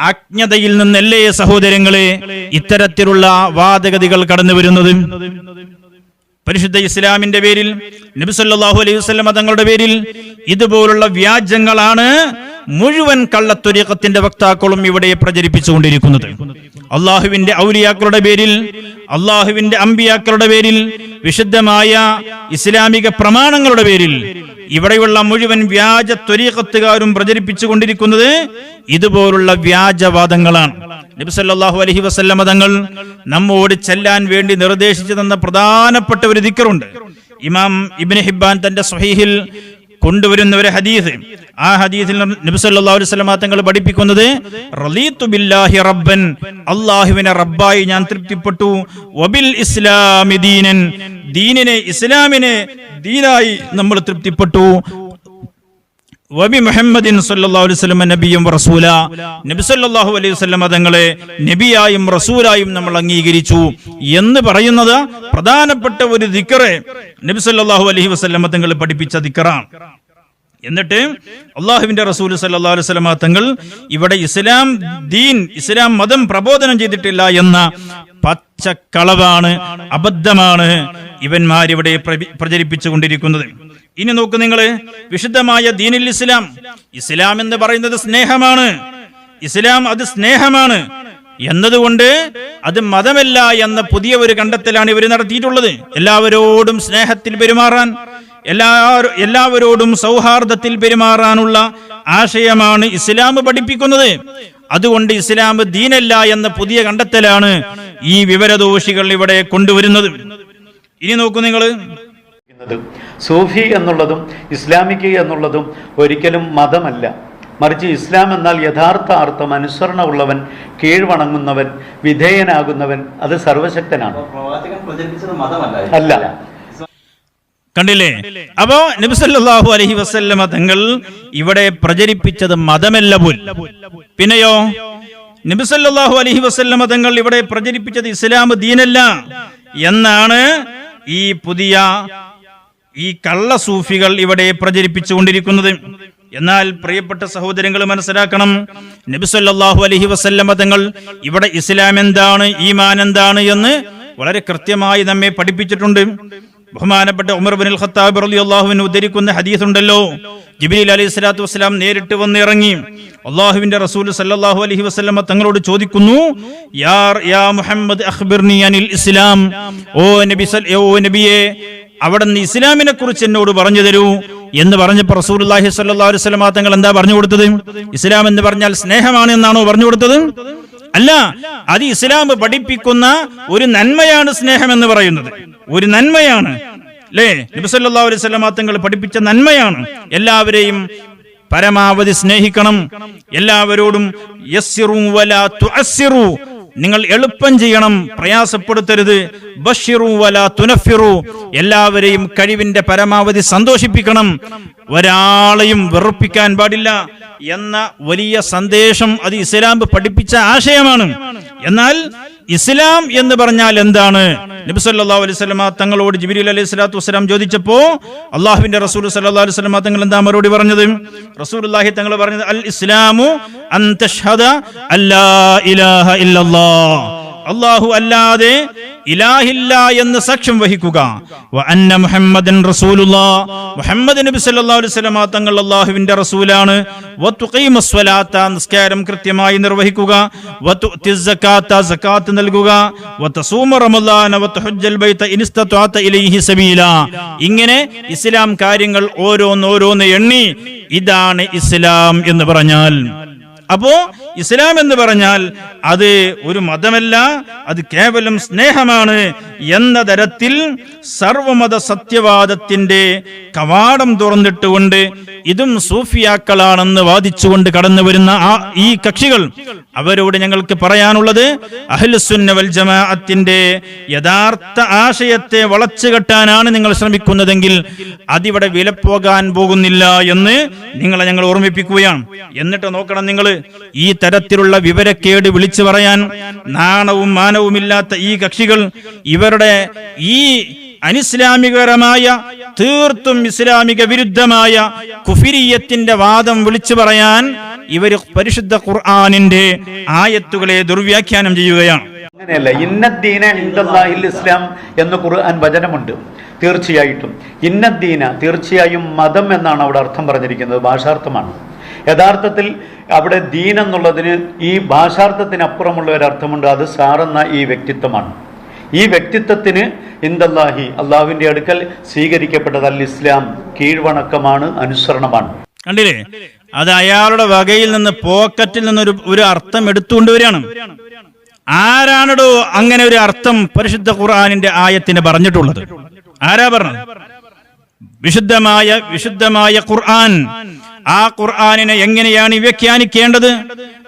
അജ്ഞതയിൽ നിന്നല്ലേ സഹോദരങ്ങളെ ഇത്തരത്തിലുള്ള വാദഗതികൾ കടന്നു വരുന്നത്. പരിശുദ്ധ ഇസ്ലാമിന്റെ പേരിൽ, നബി സല്ലല്ലാഹു അലൈഹി വസല്ലം തങ്ങളുടെ പേരിൽ ഇതുപോലുള്ള വ്യാജങ്ങളാണ് മുഴുവൻ കള്ളത്വരീഖത്തിന്റെ വക്താക്കളും ഇവിടെ പ്രചരിപ്പിച്ചുകൊണ്ടിരിക്കുന്നത്. അള്ളാഹുവിന്റെ ഔലിയാക്കളുടെ പേരിൽ, അള്ളാഹുവിന്റെ അമ്പിയാക്കളുടെ പേരിൽ, വിശുദ്ധമായ ഇസ്ലാമിക പ്രമാണങ്ങളുടെ പേരിൽ ഇവിടെയുള്ള മുഴുവൻ വ്യാജ ത്വരീഖത്തുകാരും പ്രചരിപ്പിച്ചുകൊണ്ടിരിക്കുന്നത് ഇതുപോലുള്ള വ്യാജവാദങ്ങളാണ്. നബി സല്ലല്ലാഹു അലൈഹി വസല്ലം തങ്ങൾ നമ്മോട് ചെല്ലാൻ വേണ്ടി നിർദ്ദേശിച്ചു തന്ന പ്രധാനപ്പെട്ട ഒരു ദിക്റുണ്ട്. ഇമാം ഇബ്നു ഹിബ്ബാൻ തന്റെ സ്വഹീഹിൽ കൊണ്ടുവരുന്ന ഒരു ഹദീസ്, ആ ഹദീസിൽ നബി സല്ലല്ലാഹു അലൈഹി വസല്ലം തങ്ങൾ പഠിപ്പിക്കുന്നത്, റളീതു ബില്ലാഹി റബ്ബൻ, അല്ലാഹുവിനെ റബ്ബായി ഞാൻ തൃപ്തിപ്പെട്ടു, വബിൽ ഇസ്ലാമി ദീനൻ, ദീനിനെ ഇസ്ലാമിനെ ദീനായി നമ്മൾ തൃപ്തിപ്പെട്ടു, വബി മുഹമ്മദിൻ സല്ലല്ലാഹു അലൈഹി വസല്ലം നബിയും റസൂല, നബി സല്ലല്ലാഹു അലൈഹി വസല്ലം തങ്ങളെ നബിയായും റസൂലായും നമ്മൾ അംഗീകരിച്ചു എന്ന് പറയുന്നത് പ്രധാനപ്പെട്ട ഒരു ദിക്റ് നബി സല്ലല്ലാഹു അലൈഹി വസല്ലം തങ്ങൾ പഠിപ്പിച്ച ദിക്റാണ്. എന്നിട്ട് അള്ളാഹുവിന്റെ റസൂൽ സല്ലല്ലാഹു അലൈഹി വസല്ലം തങ്ങൾ ഇവിടെ ഇസ്ലാം മതം പ്രബോധനം ചെയ്തിട്ടില്ല എന്ന പച്ചക്കളവാണ്, അബദ്ധമാണ് ഇവന്മാരിവിടെ പ്രചരിപ്പിച്ചുകൊണ്ടിരിക്കുന്നത്. ഇനി നോക്ക് നിങ്ങൾ, വിശുദ്ധമായ ദീനുൽ ഇസ്ലാം എന്ന് പറയുന്നത് സ്നേഹമാണ്. ഇസ്ലാം അത് സ്നേഹമാണ്. എന്നതുകൊണ്ട് അത് മതമല്ല എന്ന പുതിയ ഒരു കണ്ടെത്തലാണ് ഇവർ നടത്തിയിട്ടുള്ളത്. എല്ലാവരോടും സ്നേഹത്തിൽ പെരുമാറാൻ, എല്ലാവരോടും സൗഹാർദ്ദത്തിൽ പെരുമാറാനുള്ള ആശയമാണ് ഇസ്ലാം പഠിപ്പിക്കുന്നത്. അതുകൊണ്ട് ഇസ്ലാം ദീനല്ല എന്ന പുതിയ കണ്ടെത്തലാണ് ഈ വിവരദോഷികൾ ഇവിടെ കൊണ്ടുവരുന്നത്. ഇനി നോക്കൂ നിങ്ങൾ, സൂഫി എന്നുള്ളതും ഇസ്ലാമിക് എന്നുള്ളതും ഒരിക്കലും മതമല്ല. മറിച്ച് ഇസ്ലാം എന്നാൽ യഥാർത്ഥ അർത്ഥം അനുസരണമുള്ളവൻ, കീഴ്വണങ്ങുന്നവൻ, വിധേയനാകുന്നവൻ, അത് സർവശക്തനാണ്. അല്ല. കണ്ടില്ലേ? അപ്പോ നബി സല്ലല്ലാഹു അലൈഹി വസല്ലമ തങ്ങൾ ഇവിടെ പ്രചരിപ്പിച്ചത് മതമല്ല പോൽ. പിന്നെയോ നബി സല്ലല്ലാഹു അലൈഹി വസല്ലമ തങ്ങൾ ഇവിടെ പ്രചരിപ്പിച്ചത് ഇസ്ലാം ദീനല്ല എന്നാണ് ഈ പുതിയ കള്ള സൂഫികൾ ഇവിടെ പ്രചരിപ്പിച്ചുകൊണ്ടിരിക്കുന്നത്. എന്നാൽ പ്രിയപ്പെട്ട സഹോദരങ്ങൾ മനസ്സിലാക്കണം, നബി സല്ലല്ലാഹു അലൈഹി വസല്ലമ തങ്ങൾ ഇവിടെ ഇസ്ലാം എന്താണ്, ഈമാൻ എന്താണ് എന്ന് വളരെ കൃത്യമായി നമ്മെ പഠിപ്പിച്ചിട്ടുണ്ട്. ബഹുമാനപ്പെട്ട ഉമർ ഇബ്നുൽ ഖത്താബ് റളിയല്ലാഹു അൻഹു ഉദ്ധരിക്കുന്ന ഹദീസ് ഉണ്ടല്ലോ, ജിബ്രീൽ അലൈഹി സ്വലാത്തു വസ്സലാം നേരിട്ട് വന്ന് ഇറങ്ങി അല്ലാഹുവിന്റെ റസൂൽ സല്ലല്ലാഹു അലൈഹി വസല്ലമ തങ്ങളോട് ചോദിക്കുന്നു, യാ മുഹമ്മദ് അഖ്ബിർനി അനിൽ ഇസ്ലാം, ഓ നബിയെ അവിടുന്ന് ഇസ്ലാമിനെ കുറിച്ച് എന്നോട് പറഞ്ഞു തരൂ എന്ന് പറഞ്ഞപ്പോൾ റസൂലുള്ളാഹി സ്വല്ലല്ലാഹു അലൈഹി വസല്ലമ തങ്ങൾ എന്താ പറഞ്ഞു കൊടുത്തത്? ഇസ്ലാം എന്ന് പറഞ്ഞാൽ സ്നേഹമാണ് എന്നാണോ പറഞ്ഞു കൊടുത്തത്? അല്ല, അത് ഇസ്ലാം പഠിപ്പിക്കുന്ന ഒരു നന്മയാണ് സ്നേഹം എന്ന് പറയുന്നത്. ഒരു നന്മയാണ് അല്ലേ? നബി സല്ലല്ലാഹു അലൈഹി വസല്ലമ തങ്ങൾ പഠിപ്പിച്ച നന്മയാണ്. എല്ലാവരെയും പരമാവധി സ്നേഹിക്കണം, എല്ലാവരോടും യസ്സിറു വലാ തുഅസ്സിറു, നിങ്ങൾ എളുപ്പം ചെയ്യണം, പ്രയാസപ്പെടുത്തരുത്. ബശ്ശിറു വലാ തുനഫിറു, എല്ലാവരെയും കഴിവിന്റെ പരമാവധി സന്തോഷിപ്പിക്കണം, ഒരാളെയും വെറുപ്പിക്കാൻ പാടില്ല എന്ന വലിയ സന്ദേശം അത് ഇസ്ലാം പഠിപ്പിച്ച ആശയമാണ്. എന്നാൽ ഇസ്ലാം എന്ന് പറഞ്ഞാൽ എന്താണ്? നബി സല്ലല്ലാഹു അലൈഹി വസല്ലമ തങ്ങളോട് ജിബ്രീൽ അലൈഹി സ്വലാത്തു വസ്സലാം ചോദിച്ചപ്പോൾ അല്ലാഹുവിന്റെ റസൂൽ സല്ലല്ലാഹു അലൈഹി വസല്ലമ തങ്ങൾ എന്താ മറുപടി പറഞ്ഞത്? റസൂലുള്ളാഹി തങ്ങൾ പറഞ്ഞത്, അൽ ഇസ്ലാമു അൻ തഷ്ഹദ അല്ലാ ഇലാഹ ഇല്ലല്ലാഹ്, അല്ലാഹു അല്ലാതെ ഇലാഹില്ല എന്ന് സാക്ഷ്യം വഹിക്കുക, വ അന്ന മുഹമ്മദൻ റസൂലുള്ളാഹ്, മുഹമ്മദ് നബി സല്ലല്ലാഹു അലൈഹി വസല്ലമ തങ്ങൾ അല്ലാഹുവിന്റെ റസൂലാണ്, വ തുഖീമസ് സ്വലാത്ത, നിസ്കാരം കൃത്യമായി നിർവഹിക്കുക, വ തുഅ്തിസ് സകാത്ത, സകാത്ത് നൽകുക, വ തസൂമ റമളാന, വ തഹജ്ജൽ ബൈത ഇൻ ഇസ്തതഅത ഇലൈഹി സബീല. ഇങ്ങനെ ഇസ്ലാം കാര്യങ്ങൾ ഓരോന്ന് എണ്ണി ഇതാണ് ഇസ്ലാം എന്ന് പറഞ്ഞാൽ. അപ്പോ ഇസ്ലാം എന്ന് പറഞ്ഞാൽ അത് ഒരു മതമല്ല, അത് കേവലം സ്നേഹമാണ് എന്ന തരത്തിൽ സർവമത സത്യവാദത്തിന്റെ കവാടം തുറന്നിട്ടുകൊണ്ട് ഇതും സൂഫിയാക്കളാണെന്ന് വാദിച്ചുകൊണ്ട് കടന്നു വരുന്ന ഈ കക്ഷികൾ, അവരോട് ഞങ്ങൾക്ക് പറയാനുള്ളത്, അഹ്ലുസുന്ന വൽ ജമാഅത്തിന്റെ യഥാർത്ഥ ആശയത്തെ വളച്ചുകെട്ടാനാണ് നിങ്ങൾ ശ്രമിക്കുന്നതെങ്കിൽ അതിവിടെ വിലപ്പോകാൻ പോകുന്നില്ല എന്ന് നിങ്ങളെ ഞങ്ങൾ ഓർമ്മിപ്പിക്കുകയാണ്. എന്നിട്ട് നോക്കണം, നിങ്ങൾ ഈ തരത്തിലുള്ള വിവരക്കേട് വിളിച്ചു പറയാൻ നാണവും മാനവുമില്ലാത്ത ഈ കക്ഷികൾ ഇവരുടെ ഈ അനിസ്ലാമികപരമായ, തീർത്തും ഇസ്ലാമിക വിരുദ്ധമായ കുഫിരിയത്തിന്റെ വാദം വിളിച്ചു പറയാൻ ഇവർ പരിശുദ്ധ ഖുർആനിന്റെ ആയത്തുകളെ ദുർവ്യാഖ്യാനം ചെയ്യുകയാണ്. അങ്ങനെയല്ല, ഇന്നദ്ദീന ഇൻദല്ലാഹിൽ ഇസ്ലാം എന്ന് ഖുർആൻ വചനമുണ്ട്. തീർച്ചയായിട്ടും ഇന്നദ്ദീന, തീർച്ചയായും മതം എന്നാണ് അവിടെ അർത്ഥം പറഞ്ഞിരിക്കുന്നത്, ഭാഷാർത്ഥമാണ്. യഥാർത്ഥത്തിൽ അവിടെ ദീൻ എന്നുള്ളതിന് ഈ ഭാഷാർത്ഥത്തിനപ്പുറമുള്ള ഒരു അർത്ഥമുണ്ട്, അത് സാറെന്ന ഈ വ്യക്തിത്വമാണ്. ഈ വ്യക്തിത്വത്തിന് ഇൻദല്ലാഹി, അള്ളാഹുവിന്റെ അടുക്കൽ സ്വീകരിക്കപ്പെട്ടത് അൽ ഇസ്ലാം, കീഴ്വണക്കമാണ്, അനുസരണമാണ്. കണ്ടില്ലേ? അത് അയാളുടെ വകയിൽ നിന്ന്, പോക്കറ്റിൽ നിന്ന് ഒരു അർത്ഥം എടുത്തുകൊണ്ടുവരികയാണ്. ആരാണോ അങ്ങനെ ഒരു അർത്ഥം പരിശുദ്ധ ഖുർആനിന്റെ ആയത്തിന് പറഞ്ഞിട്ടുള്ളത്? ആരാ പറഞ്ഞത്? വിശുദ്ധമായ ഖുർആൻ. ആ ഖുർആനിനെ എങ്ങനെയാണ് വ്യാഖ്യാനിക്കേണ്ടത്,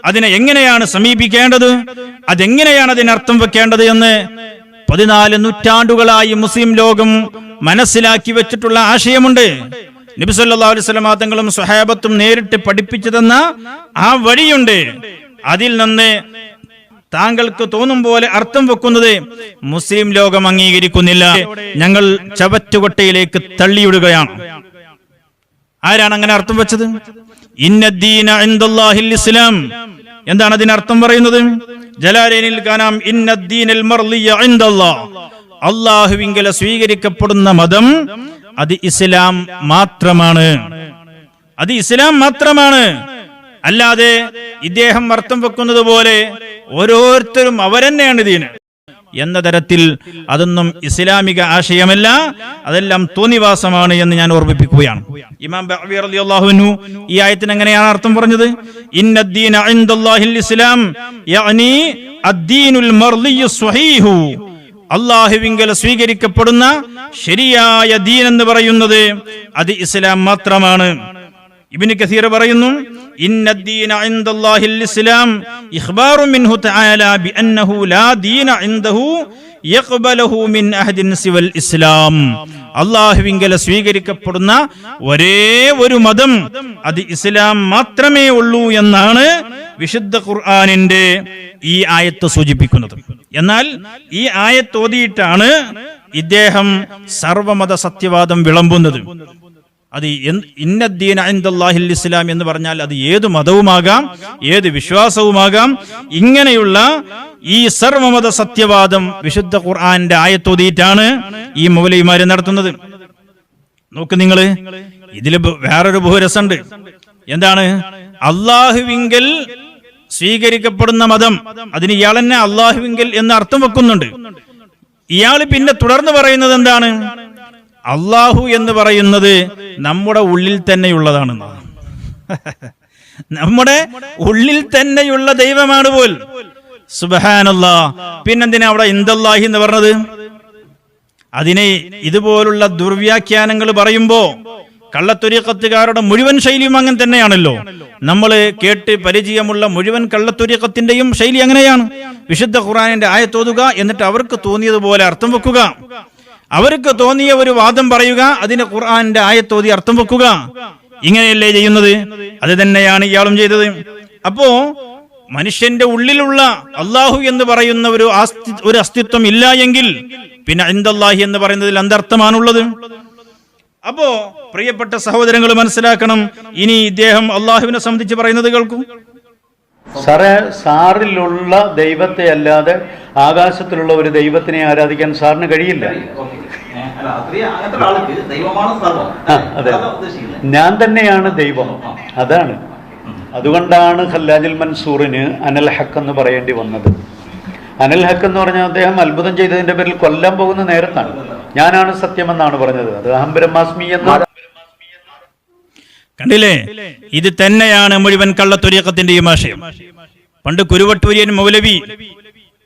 അതിനെ എങ്ങനെയാണ് സമീപിക്കേണ്ടത്, അതെങ്ങനെയാണ് അതിനർത്ഥം വെക്കേണ്ടത് എന്ന് 14 നൂറ്റാണ്ടുകളായി മുസ്ലിം ലോകം മനസ്സിലാക്കി വെച്ചിട്ടുള്ള ആശയമുണ്ട്. നബി സല്ലല്ലാഹു അലൈഹി വസല്ലം തങ്ങളും സ്വഹാബത്തും നേരിട്ട് പഠിപ്പിച്ചു തന്ന ആ വഴിയുണ്ട്. അതിൽ നിന്ന് താങ്കൾക്ക് തോന്നും പോലെ അർത്ഥം വെക്കുന്നത് മുസ്ലിം ലോകം അംഗീകരിക്കുന്നില്ല. ഞങ്ങൾ ചവറ്റുകൊട്ടയിലേക്ക് തള്ളിയിടുകയാണ്. ആരാണ് അങ്ങനെ അർത്ഥം വെച്ചത്? ഇന്നദ്ദീന ഇൻദല്ലാഹിൽ ഇസ്ലാം. എന്താണ് അതിനർത്ഥം പറയുന്നത്? ജലാലൈനിൽ കാണാം, ഇന്നദ്ദീനൽ മർളിയ ഇൻദല്ലാഹ്, അല്ലാഹുവിങ്കൽ സ്വീകരിക്കപ്പെടുന്ന മതം അത് ഇസ്ലാം മാത്രമാണ്. അത് ഇസ്ലാം മാത്രമാണ്. അല്ലാതെ ഇദ്ദേഹം അർത്ഥം വെക്കുന്നത് പോലെ ഓരോരുത്തരും അവരെന്നെയാണ് ദീന് എന്ന തരത്തിൽ അതൊന്നും ഇസ്ലാമിക ആശയമല്ല, അതെല്ലാം തോന്നിവാസമാണ് എന്ന് ഞാൻ ഓർമ്മിപ്പിക്കുകയാണ്. ഇമാം ബഅവി റളിയല്ലാഹു അൻഹു ഈ ആയത്തിന് എങ്ങനെയാണ് അർത്ഥം പറഞ്ഞത്? ഇന്നദ്ദീന ഇൻദല്ലാഹിൽ ഇസ്ലാം യഅനി അദ്ദീനുൽ മർളിയു സ്വഹീഹു. അല്ലാഹുവിങ്കൽ സ്വീകരിക്കപ്പെടുന്ന ശരിയായ ദീൻ എന്ന് പറയുന്നത് അത് ഇസ്ലാം മാത്രമാണ്. ഇബ്നു കസീർ പറയുന്നു, ഇന്നദ്ദീന ഇൻദല്ലാഹിൽ ഇസ്ലാം ഇഖ്ബാറു മിൻഹു തആല ബിഅന്നഹു ലാ ദീന ഇൻദഹു യഖ്ബലുഹു മിൻ അഹദിൻ സിവൽ ഇസ്ലാം. അല്ലാഹുവിങ്കൽ സ്വീകരിക്കപ്പെടുന്ന ഒരേ ഒരു മതം അത് ഇസ്ലാം മാത്രമേ ഉള്ളൂ എന്നാണ് വിശുദ്ധ ഖുർആനിന്റെ ഈ ആയത്ത് സൂചിപ്പിക്കുന്നത്. എന്നാൽ ഈ ആയത്ത് ഓതിയിട്ടാണ് ഇദ്ദേഹം സർവമത സത്യവാദം വിളമ്പുന്നത്. അത് ഇന്നദ്ദീന ഇൻദല്ലാഹിൽ ഇസ്ലാം എന്ന് പറഞ്ഞാൽ അത് ഏത് മതവുമാകാം, ഏത് വിശ്വാസവുമാകാം. ഇങ്ങനെയുള്ള ഈ സർവമത സത്യവാദം വിശുദ്ധ ഖുർആന്റെ ആയത്തോതിയിട്ടാണ് ഈ മൗലവിമാര് നടത്തുന്നത്. നോക്ക് നിങ്ങള്, ഇതില് വേറൊരു ബഹുരസമുണ്ട്. എന്താണ്? അള്ളാഹുവിങ്കൽ സ്വീകരിക്കപ്പെടുന്ന മതം, അതിന് ഇയാൾ തന്നെ അള്ളാഹുവിങ്കൽ എന്ന് അർത്ഥം വെക്കുന്നുണ്ട്. ഇയാൾ പിന്നെ തുടർന്ന് പറയുന്നത് എന്താണ്? അള്ളാഹു എന്ന് പറയുന്നത് നമ്മുടെ ഉള്ളിൽ തന്നെയുള്ളതാണ്. നമ്മുടെ ഉള്ളിൽ തന്നെയുള്ള ദൈവമാണ് പോൽ. സുബ്ഹാനല്ലാഹ്. പിന്നെന്തിനാ അവിടെ ഇൻദല്ലാഹി എന്ന് പറഞ്ഞത്? അതിനെ ഇതുപോലുള്ള ദുർവ്യാഖ്യാനങ്ങൾ പറയുമ്പോ കള്ളത്തൊരീഖത്തുകാരുടെ മുഴുവൻ ശൈലിയും അങ്ങനെ തന്നെയാണല്ലോ. നമ്മൾ കേട്ട് പരിചയമുള്ള മുഴുവൻ കള്ളത്തൊരീഖത്തിന്റെയും ശൈലി അങ്ങനെയാണ്. വിശുദ്ധ ഖുർആനിന്റെ ആയത്തോതുക, എന്നിട്ട് അവർക്ക് തോന്നിയതുപോലെ അർത്ഥം വെക്കുക, അവർക്ക് തോന്നിയ ഒരു വാദം പറയുക, അതിന് ഖുർആന്റെ ആയത്തോതി അർത്ഥം വെക്കുക. ഇങ്ങനെയല്ലേ ചെയ്യുന്നത്? അത് തന്നെയാണ് ഇയാളും ചെയ്തത്. അപ്പോ മനുഷ്യന്റെ ഉള്ളിലുള്ള അള്ളാഹു എന്ന് പറയുന്ന ഒരു അസ്തിത്വം ഇല്ല എങ്കിൽ പിന്നെ ഇൻദല്ലാഹി എന്ന് പറയുന്നതിൽ എന്തർത്ഥമാണുള്ളത്? അപ്പോ പ്രിയപ്പെട്ട സഹോദരങ്ങൾ മനസ്സിലാക്കണം. ഇനി ഇദ്ദേഹം അള്ളാഹുവിനെ സംബന്ധിച്ച് പറയുന്നത് കേൾക്കൂ. സാറിലുള്ള ദൈവത്തെ അല്ലാതെ ആകാശത്തിലുള്ള ഒരു ദൈവത്തിനെ ആരാധിക്കാൻ സാറിന് കഴിയില്ല. അതെ, ഞാൻ തന്നെയാണ് ദൈവം. അതാണ്. അതുകൊണ്ടാണ് ഖല്ലാജുൽ മൻസൂറിന് അനൽ ഹക്ക് എന്ന് പറയേണ്ടി വന്നത്. അനൽ ഹക്ക് എന്ന് പറഞ്ഞാൽ അദ്ദേഹം അത്ഭുതം ചെയ്തതിന്റെ പേരിൽ കൊല്ലാൻ പോകുന്ന നേരത്താണ് ഞാനാണ് സത്യമെന്നാണ് പറഞ്ഞത്. അത് അഹം ബ്രഹ്മാസ്മി എന്ന. കണ്ടില്ലേ? ഇത് തന്നെയാണ് മുഴുവൻ കള്ളത്തൊരീഖത്തിന്റെയും ആശയം. പണ്ട് കുരുവട്ടൂരിയൻ മൗലവി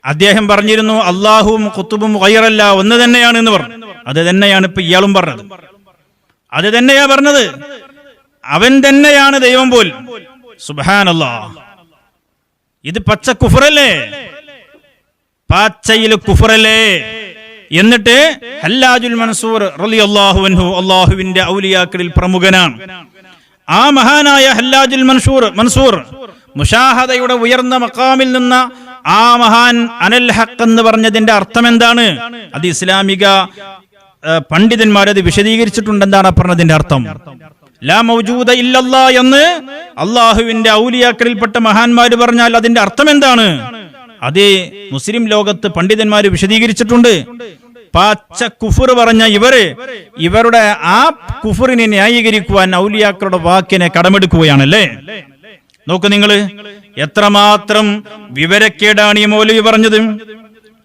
അദ്ദേഹം പറഞ്ഞിരുന്നു അള്ളാഹുവും ഖുതുബും ഗൈറല്ല ഒന്ന് തന്നെയാണ് എന്ന് പറഞ്ഞു. അത് തന്നെയാണ് ഇപ്പൊ ഇയാളും പറഞ്ഞത്. അത് തന്നെയാ പറഞ്ഞത്. അവൻ തന്നെയാണ് ദൈവം പോൽ. സുബ്ഹാനല്ലാഹ്. ഇത് പച്ച കുഫറല്ലേ? പച്ചയില് കുഫറല്ലേ? എന്നിട്ട് ഹല്ലാജുൽ മൻസൂർ റളിയല്ലാഹു അൻഹു അള്ളാഹുവിന്റെ ഔലിയാക്കളിൽ പ്രമുഖനാണ്. ആ മഹാനായ ഹല്ലാജുൽ മൻസൂർ മുഷാഹദയുടെ ഉയർന്ന മഖാമിൽ നിന്ന ആ മഹാൻ അനൽ ഹഖ് എന്ന് പറഞ്ഞതിന്റെ അർത്ഥം എന്താണ്? അത് ഇസ്ലാമിക പണ്ഡിതന്മാരത് വിശദീകരിച്ചിട്ടുണ്ട്. എന്താണ് പറഞ്ഞതിന്റെ അർത്ഥം? ലാ മൗജൂദ ഇല്ലല്ലാ എന്ന് അള്ളാഹുവിന്റെ ഔലിയാക്കളിൽപ്പെട്ട മഹാന്മാര് പറഞ്ഞാൽ അതിന്റെ അർത്ഥം എന്താണ്? അത് മുസ്ലിം ലോകത്ത് പണ്ഡിതന്മാര് വിശദീകരിച്ചിട്ടുണ്ട്. പച്ച കുഫർ പറഞ്ഞ ഇവരുടെ ആ കുഫറിനെ ന്യായീകരിക്കുവാൻ ഔലിയാക്കളുടെ വാക്കിനെ കടമെടുക്കുകയാണല്ലേ. നോക്ക് നിങ്ങള്, എത്രമാത്രം വിവരക്കേടാണ് ഈ മൗലവി പറഞ്ഞത്.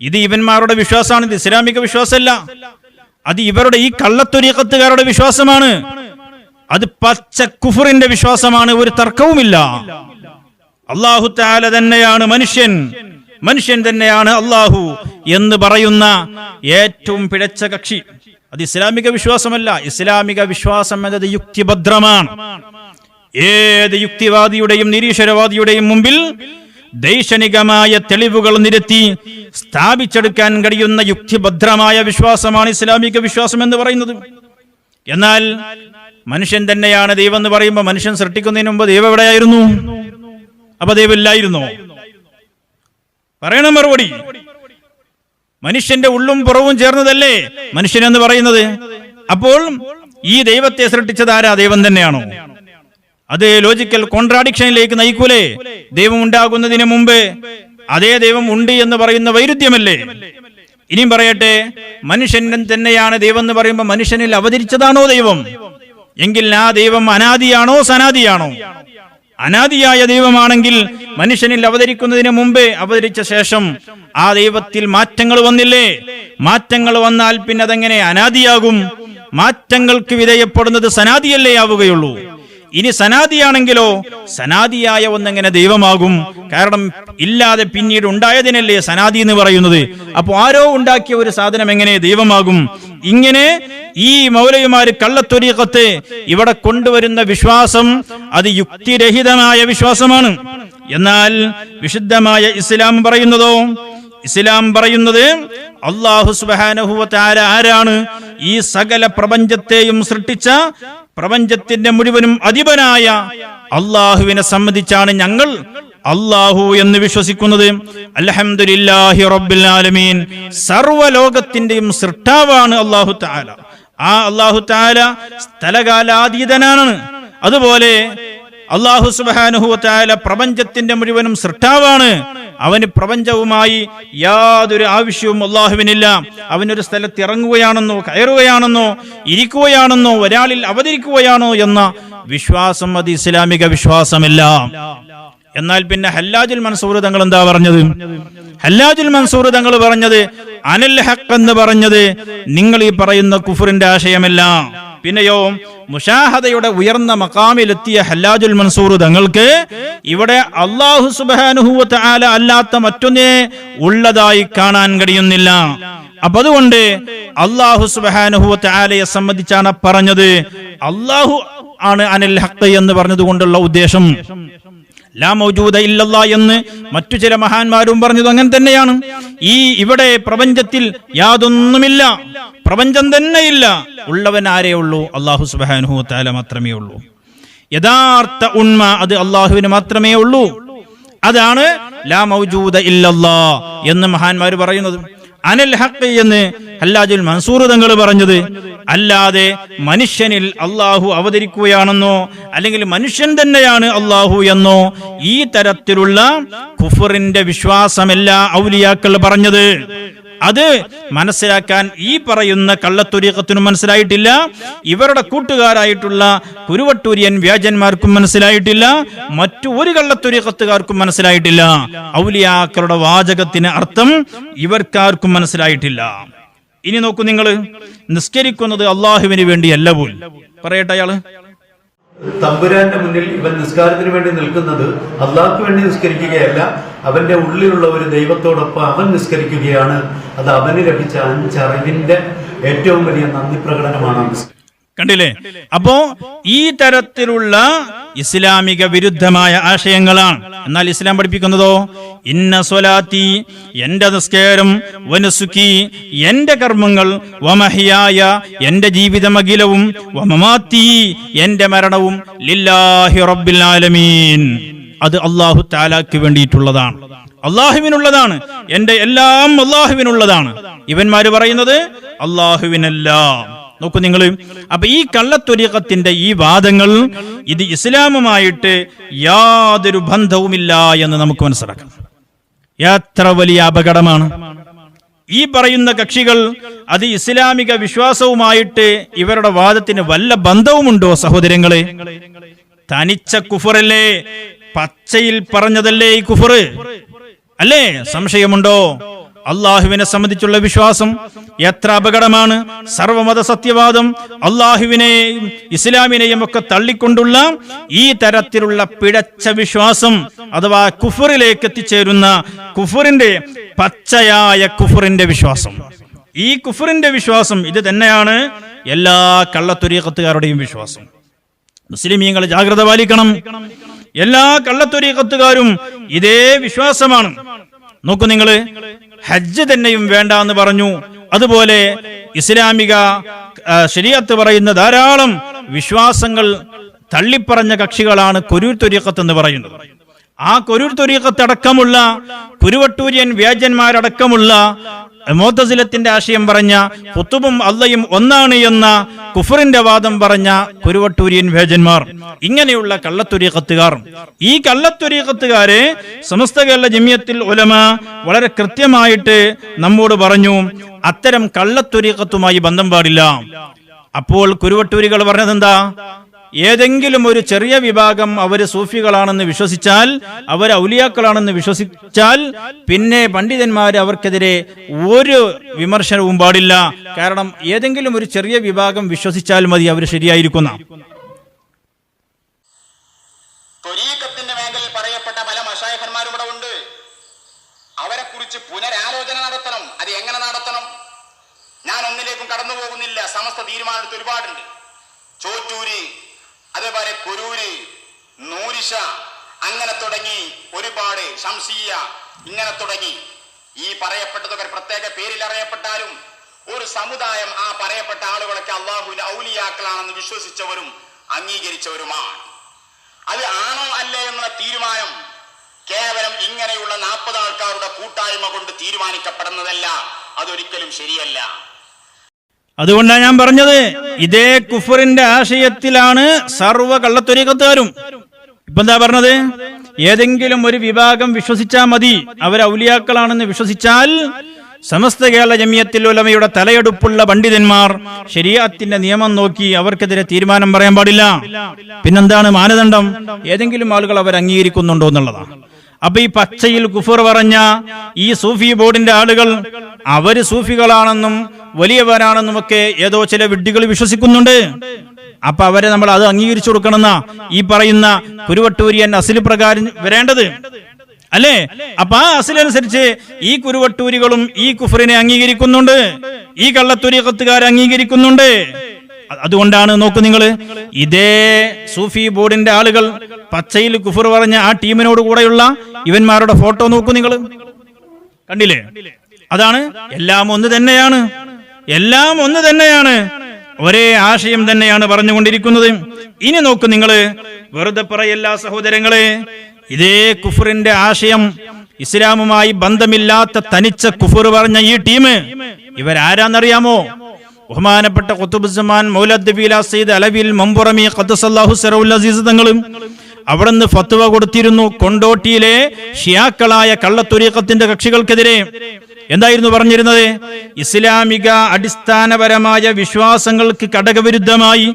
ഇത് ഇവന്മാരുടെ വിശ്വാസമാണ്, ഇത് ഇസ്ലാമിക വിശ്വാസമല്ല. അത് ഇവരുടെ ഈ കള്ളത്തൊരീഖത്തുകാരുടെ വിശ്വാസമാണ്. അത് പച്ച കുഫറിന്റെ വിശ്വാസമാണ്. ഒരു തർക്കവുമില്ല. അല്ലാഹു തആല തന്നെയാണ് മനുഷ്യൻ തന്നെയാണ് അള്ളാഹു എന്ന് പറയുന്ന ഏറ്റവും പിഴച്ച കക്ഷി. അത് ഇസ്ലാമിക വിശ്വാസമല്ല. ഇസ്ലാമിക വിശ്വാസം എന്നത് യുക്തിഭദ്രമാണ്. ഏത് യുക്തിവാദിയുടെയും നിരീശ്വരവാദിയുടെയും മുമ്പിൽ ദൈക്ഷണികമായ തെളിവുകൾ നിരത്തി സ്ഥാപിച്ചെടുക്കാൻ കഴിയുന്ന യുക്തിഭദ്രമായ വിശ്വാസമാണ് ഇസ്ലാമിക വിശ്വാസം എന്ന് പറയുന്നത്. എന്നാൽ മനുഷ്യൻ തന്നെയാണ് ദൈവം എന്ന് പറയുമ്പോൾ മനുഷ്യൻ സൃഷ്ടിക്കുന്നതിന് മുമ്പ് ദൈവം എവിടെയായിരുന്നു? അപ്പൊ ദൈവം ഇല്ലായിരുന്നോ? പറയണം മറുപടി. മനുഷ്യന്റെ ഉള്ളും പുറവും ചേർന്നതല്ലേ മനുഷ്യൻ എന്ന് പറയുന്നത്. അപ്പോൾ ഈ ദൈവത്തെ സൃഷ്ടിച്ചത് ആരാ? ദൈവം തന്നെയാണോ? അത് ലോജിക്കൽ കോൺട്രാഡിക്ഷനിലേക്ക് നയിക്കൂലേ? ദൈവം ഉണ്ടാകുന്നതിന് മുമ്പ് അതേ ദൈവം ഉണ്ട് എന്ന് പറയുന്ന വൈരുദ്ധ്യമല്ലേ? ഇനിയും പറയട്ടെ, മനുഷ്യൻ തന്നെയാണ് ദൈവം എന്ന് പറയുമ്പോൾ മനുഷ്യനിൽ അവതരിച്ചതാണോ ദൈവം? എങ്കിൽ ആ ദൈവം അനാദിയാണോ സനാദിയാണോ? അനാദിയായ ദൈവമാണെങ്കിൽ മനുഷ്യനിൽ അവതരിക്കുന്നതിന് മുമ്പേ അവതരിച്ച ശേഷം ആ ദൈവത്തിൽ മാറ്റങ്ങൾ വന്നില്ലേ? മാറ്റങ്ങൾ വന്നാൽ പിന്നെ അതെങ്ങനെ അനാദിയാകും? മാറ്റങ്ങൾക്ക് വിധേയപ്പെടുന്നത് സനാദിയല്ലേ ആവുകയുള്ളൂ. ഇനി സനാദിയാണെങ്കിലോ സനാദിയായ ഒന്നെങ്ങനെ ദൈവമാകും? കാരണം ഇല്ലാതെ പിന്നീട് ഉണ്ടായതിനല്ലേ സനാദി എന്ന് പറയുന്നത്. അപ്പോൾ ആരോ ഉണ്ടാക്കിയ ഒരു സാധനം എങ്ങനെ ദൈവമാകും? ഇങ്ങനെ ഈ മൗലവിമാര് കള്ളത്വരീഖത്ത് ഇവിടെ കൊണ്ടുവരുന്ന വിശ്വാസം അത് യുക്തിരഹിതമായ വിശ്വാസമാണ്. എന്നാൽ വിശുദ്ധമായ ഇസ്ലാം പറയുന്നതോ, ഇസ്ലാം പറയുന്നത് അല്ലാഹു സുബ്ഹാനഹു വ തആല ആരാണ്? ഈ സകല പ്രപഞ്ചത്തെയും സൃഷ്ടിച്ച പ്രപഞ്ചത്തിന്റെ മുഴുവനും അധിപനായ അള്ളാഹുവിനെ സംബന്ധിച്ചാണ് ഞങ്ങൾ അള്ളാഹു എന്ന് വിശ്വസിക്കുന്നത്. അൽഹംദുലില്ലാഹി റബ്ബിൽ ആലമീൻ, സർവ്വലോകത്തിന്റെയും സൃഷ്ടാവാണ് അല്ലാഹു തആല. ആ അല്ലാഹു തആല സ്ഥലകാലാതീതനാണ്. അതുപോലെ അല്ലാഹു സുബ്ഹാനഹു വ തആല പ്രപഞ്ചത്തിന്റെ മുഴുവനും സൃഷ്ടാവാണ്. അവന് പ്രപഞ്ചവുമായി യാതൊരു ആവശ്യവും അള്ളാഹുവിനില്ല. അവനൊരു സ്ഥലത്ത് ഇറങ്ങുകയാണെന്നോ കയറുകയാണെന്നോ ഇരിക്കുകയാണെന്നോ ഒരാളിൽ അവതരിക്കുകയാണോ എന്ന വിശ്വാസം അത് ഇസ്ലാമിക വിശ്വാസമല്ല. എന്നാൽ പിന്നെ ഹല്ലാജുൽ മൻസൂർ തങ്ങൾ എന്താ പറഞ്ഞത്? ഹല്ലാജുൽ മൻസൂർ തങ്ങൾ പറഞ്ഞത് അനൽ ഹഖ് എന്ന് പറഞ്ഞത് നിങ്ങൾ ഈ പറയുന്ന കുഫറിന്റെ ആശയമല്ല. പിന്നെയോ മുശാഹദയുടെ ഉയർന്ന മഖാമിലെത്തിയ ഹല്ലാജുൽ മൻസൂർ തങ്ങൾക്ക് ഇവിടെ അല്ലാഹു സുബ്ഹാനഹു വ തആല അല്ലാത്ത മറ്റൊന്നേ ഉള്ളതായി കാണാൻ കഴിയുന്നില്ല. അപ്പൊ അതുകൊണ്ട് അല്ലാഹു സുബ്ഹാനഹു വ തആലയെ സംബന്ധിച്ചാണ് പറഞ്ഞത്. അല്ലാഹു ആണ് അനൽ ഹഖ് എന്ന് പറഞ്ഞതുകൊണ്ടുള്ള ഉദ്ദേശം ലാ മൗജൂദ ഇല്ലല്ലാ എന്ന് മറ്റു ചില മഹാന്മാരും പറഞ്ഞത് അങ്ങനെ തന്നെയാണ്. ഈ ഇവിടെ പ്രപഞ്ചത്തിൽ യാതൊന്നുമില്ല, പ്രപഞ്ചം തന്നെയില്ല. ഉള്ളവൻ ആരേ ഉള്ളൂ? അല്ലാഹു സുബ്ഹാനഹു വ തആല മാത്രമേ ഉള്ളൂ. യഥാർത്ഥ ഉണ്മ അത് അല്ലാഹുവിന് മാത്രമേ ഉള്ളൂ. അതാണ് ലാ മൗജൂദ ഇല്ലല്ലാ എന്ന് മഹാന്മാർ പറയുന്നത്. അനൽ ഹഖ് എന്ന് ഹല്ലാജുൽ മൻസൂർ തങ്ങൾ പറഞ്ഞത് അല്ലാതെ മനുഷ്യനിൽ അള്ളാഹു അവതരിക്കുകയാണെന്നോ അല്ലെങ്കിൽ മനുഷ്യൻ തന്നെയാണ് അള്ളാഹു എന്നോ ഈ തരത്തിലുള്ള കുഫറിന്റെ വിശ്വാസമല്ല ഔലിയാക്കൾ പറഞ്ഞത്. അത് മനസ്സിലാക്കാൻ ഈ പറയുന്ന കള്ളത്വരീഖത്തിനും മനസ്സിലായിട്ടില്ല, ഇവരുടെ കൂട്ടുകാരായിട്ടുള്ള കുരുവട്ടൂരിയൻ വ്യാജന്മാർക്കും മനസ്സിലായിട്ടില്ല, മറ്റു ഒരു കള്ളത്വരീഖത്തുകാർക്കും മനസ്സിലായിട്ടില്ല. ഔലിയാക്കളുടെ വാചകത്തിന് അർത്ഥം ഇവർക്കാർക്കും മനസ്സിലായിട്ടില്ല. ഇനി നോക്കൂ, നിങ്ങൾ നിസ്കരിക്കുന്നത് അള്ളാഹുവിന് വേണ്ടിയല്ല പോലും. പറയട്ടെ, അയാള് തമ്പുരാന്റെ മുന്നിൽ ഇവൻ നിസ്കാരത്തിന് വേണ്ടി നിൽക്കുന്നത് അള്ളാഹ്ക്ക് വേണ്ടി നിസ്കരിക്കുകയല്ല, അവന്റെ ഉള്ളിലുള്ള ഒരു ദൈവത്തോടൊപ്പം അവൻ നിസ്കരിക്കുകയാണ്. അത് അവന് ലഭിച്ച 5 അറിവിന്റെ ഏറ്റവും വലിയ നന്ദി പ്രകടനമാണ്. കണ്ടില്ലേ? അപ്പോ ഈ തരത്തിലുള്ള ഇസ്ലാമിക വിരുദ്ധമായ ആശയങ്ങളാണ്. എന്നാൽ ഇസ്ലാം പഠിപ്പിക്കുന്നതോ ഇന്ന സ്വലാത്തി, എന്റെ നിസ്കാരം, വനുസുക്കി, എന്റെ കർമ്മങ്ങൾ, വമഹിയായ, എന്റെ ജീവിതമഖിലവും, വമമാത്തി, എന്റെ മരണവും, ലില്ലാഹി റബ്ബിൽ ആലമീൻ, അത് അല്ലാഹു തആലക്ക് വേണ്ടിയിട്ടുള്ളതാണ്, അള്ളാഹുവിനുള്ളതാണ്. എന്റെ എല്ലാം അള്ളാഹുവിനുള്ളതാണ്. ഇവന്മാര് പറയുന്നത് അള്ളാഹുവിനല്ല. നോക്കൂ നിങ്ങൾ. അപ്പൊ ഈ കള്ളത്വരീഖത്തിന്റെ ഈ വാദങ്ങൾ ഇത് ഇസ്ലാമുമായിട്ട് യാതൊരു ബന്ധവുമില്ല എന്ന് നമുക്ക് മനസ്സിലാക്കാം. എത്ര വലിയ അപകടമാണ് ഈ പറയുന്ന കക്ഷികൾ. അത് ഇസ്ലാമിക വിശ്വാസവുമായിട്ട് ഇവരുടെ വാദത്തിന് വല്ല ബന്ധവുമുണ്ടോ സഹോദരങ്ങളെ? തനിച്ച കുഫറല്ലേ, പച്ചയിൽ പറഞ്ഞതല്ലേ ഈ കുഫർ അല്ലേ? സംശയമുണ്ടോ? അള്ളാഹുവിനെ സംബന്ധിച്ചുള്ള വിശ്വാസം എത്ര അപകടമാണ്. സർവമത സത്യവാദം അള്ളാഹുവിനെയും ഇസ്ലാമിനെയും ഒക്കെ തള്ളിക്കൊണ്ടുള്ള ഈ തരത്തിലുള്ള പിഴച്ച വിശ്വാസം അഥവാ കുഫറിലേക്ക് എത്തിച്ചേരുന്ന കുഫറിന്റെ പച്ചയായ കുഫറിന്റെ വിശ്വാസം, ഈ കുഫറിന്റെ വിശ്വാസം ഇത് തന്നെയാണ് എല്ലാ കള്ളത്വരീഖത്തുകാരുടെയും വിശ്വാസം. മുസ്ലിമീങ്ങൾ ജാഗ്രത പാലിക്കണം. എല്ലാ കള്ളത്വരീഖത്തുകാരും ഇതേ വിശ്വാസമാണ്. നോക്കൂ നിങ്ങൾ, ഹജ്ജ് തന്നെയും വേണ്ട എന്ന് പറഞ്ഞു. അതുപോലെ ഇസ്ലാമിക ശരീഅത്ത് പറയുന്ന ധാരാളം വിശ്വാസങ്ങൾ തള്ളിപ്പറഞ്ഞ കക്ഷികളാണ് കൊരൂർ ത്വരീഖത്ത് എന്ന് പറയുന്നത്. ആ കൊരൂർ ത്വരീഖത്ത് അടക്കമുള്ള കുരുവട്ടൂരിയൻ വ്യാജന്മാരടക്കമുള്ള മുഅ്തസിലത്തിന്റെ ആശയം പറഞ്ഞ ഖുതുബും അള്ളയും ഒന്നാണ് എന്ന കുഫറിന്റെ വാദം പറഞ്ഞ കുരുവട്ടൂരിയൻ വ്യാജന്മാർ, ഇങ്ങനെയുള്ള കള്ളത്വരീഖത്തുകാർ, ഈ കള്ളത്വരീഖത്തുകാരെ സമസ്ത കേരള ജമിയത്തുൽ ഉലമ വളരെ കൃത്യമായിട്ട് നമ്മോട് പറഞ്ഞു, അത്തരം കള്ളത്വരീഖത്തുമായി ബന്ധം പാടില്ല. അപ്പോൾ കുരുവട്ടൂരികൾ പറഞ്ഞത് എന്താ? ഏതെങ്കിലും ഒരു ചെറിയ വിഭാഗം അവർ സൂഫികളാണെന്ന് വിശ്വസിച്ചാൽ, അവർ ഔലിയാക്കളാണെന്ന് വിശ്വസിച്ചാൽ, പിന്നെ പണ്ഡിതന്മാർ അവർക്കെതിരെ ഒരു വിമർശനവും പാടില്ല. കാരണം ഏതെങ്കിലും ഒരു ചെറിയ വിഭാഗം വിശ്വസിച്ചാൽ മതി, അവർ ശരിയായിരിക്കുന്ന. ത്വരീഖത്തിന്റെ മേഖലയിൽ പറയപ്പെട്ട പല മശായിഖന്മാരും ഇവിടെ ഉണ്ട്. അവരെ കുറിച്ച് പുനരാലോചന നടത്തണം. അത് എങ്ങനെ നടത്തണം? ഞാൻ ഒന്നിലേക്കും കടന്നു പോകുന്നില്ല. സമസ്ത തീരുമാനമെടുത്ത് ഒരുപാടുണ്ട്. ചോറ്റൂര്, അതേപോലെ കുരൂര്, നൂരിഷ, അങ്ങനെ തുടങ്ങി ഒരുപാട്, ശംസിയ, ഇങ്ങനെ തുടങ്ങി ഈ പറയപ്പെട്ടതൊക്കെ പ്രത്യേക പേരിൽ അറിയപ്പെട്ടാലും ഒരു സമുദായം ആ പറയപ്പെട്ട ആളുകളൊക്കെ അള്ളാഹുവിന്റെ ഔലിയാക്കളാണെന്ന് വിശ്വസിച്ചവരും അംഗീകരിച്ചവരുമാണ്. അത് ആണോ അല്ലേ എന്നുള്ള തീരുമാനം കേവലം ഇങ്ങനെയുള്ള 40 ആൾക്കാരുടെ കൂട്ടായ്മ കൊണ്ട് തീരുമാനിക്കപ്പെടുന്നതല്ല. അതൊരിക്കലും ശരിയല്ല. അതുകൊണ്ടാണ് ഞാൻ പറഞ്ഞത്, ഇതേ കുഫറിന്റെ ആശയത്തിലാണ് സർവ്വ കള്ളത്വരീഖത്തുകാരും. ഇപ്പൊ എന്താ പറഞ്ഞത്? ഏതെങ്കിലും ഒരു വിഭാഗം വിശ്വസിച്ചാൽ മതി, അവർ ഔലിയാക്കളാണെന്ന് വിശ്വസിച്ചാൽ സമസ്ത കേരള ജമിയത്തുൽ ഉലമയുടെ തലയെടുപ്പുള്ള പണ്ഡിതന്മാർ ശരീഅത്തിന്റെ നിയമം നോക്കി അവർക്കെതിരെ തീരുമാനം പറയാൻ പാടില്ല. പിന്നെന്താണ് മാനദണ്ഡം? ഏതെങ്കിലും ആളുകൾ അവർ അംഗീകരിക്കുന്നുണ്ടോ എന്നുള്ളതാണ്. അപ്പൊ ഈ പച്ചയിൽ കുഫർ പറഞ്ഞ ഈ സൂഫി ബോർഡിന്റെ ആളുകൾ അവര് സൂഫികളാണെന്നും വലിയവരാണെന്നും ഒക്കെ ഏതോ ചില വിഡ്ഢികൾ വിശ്വസിക്കുന്നുണ്ട്. അപ്പൊ അവരെ നമ്മൾ അത് അംഗീകരിച്ചു കൊടുക്കണമെന്ന ഈ പറയുന്ന കുരുവട്ടൂരിയൻ അസിൽ പ്രകാരം വരേണ്ടത് അല്ലേ? അപ്പൊ ആ അസിലനുസരിച്ച് ഈ കുരുവട്ടൂരികളും ഈ കുഫറിനെ അംഗീകരിക്കുന്നുണ്ട്, ഈ കള്ളത്വരീഖത്തുകാരെ അംഗീകരിക്കുന്നുണ്ട്. അതുകൊണ്ടാണ് നോക്കൂ നിങ്ങൾ, ഇതേ സൂഫി ബോർഡിന്റെ ആളുകൾ പച്ചയിൽ കുഫർ പറഞ്ഞ ആ ടീമിനോട് കൂടെയുള്ള ഇവന്മാരുടെ ഫോട്ടോ നോക്കൂ നിങ്ങൾ, കണ്ടില്ലേ? അതാണ് എല്ലാം ഒന്ന് തന്നെയാണ്, എല്ലാം ഒന്ന് തന്നെയാണ്, ഒരേ ആശയം തന്നെയാണ് പറഞ്ഞുകൊണ്ടിരിക്കുന്നത്. ഇനി നോക്കൂ നിങ്ങൾ, വെറുതെ പറയല്ല സഹോദരങ്ങളെ, ഇതേ കുഫറിന്റെ ആശയം ഇസ്ലാമുമായി ബന്ധമില്ലാത്ത തനിച്ച കുഫർ പറഞ്ഞ ഈ ടീം ഇവരാരാന്നറിയാമോ? ബഹുമാനപ്പെട്ട ഖുതുബുസ്സമാൻ മൗലദ് സയ്യിദ് അലവിൽ മമ്പുറമി ഖദ്ദസല്ലാഹു സിറഉൽ അസീസ് തങ്ങളും അവിടുന്ന് ഫത്വ കൊടുത്തിരുന്നു. കൊണ്ടോട്ടിയിലെ ഷിയാക്കളായ കള്ളത്വരീഖത്തിന്റെ കക്ഷികൾക്കെതിരെ എന്തായിരുന്നു പറഞ്ഞിരുന്നത്? ഇസ്ലാമിക അടിസ്ഥാനപരമായ വിശ്വാസങ്ങൾക്ക് കടകവിരുദ്ധമായി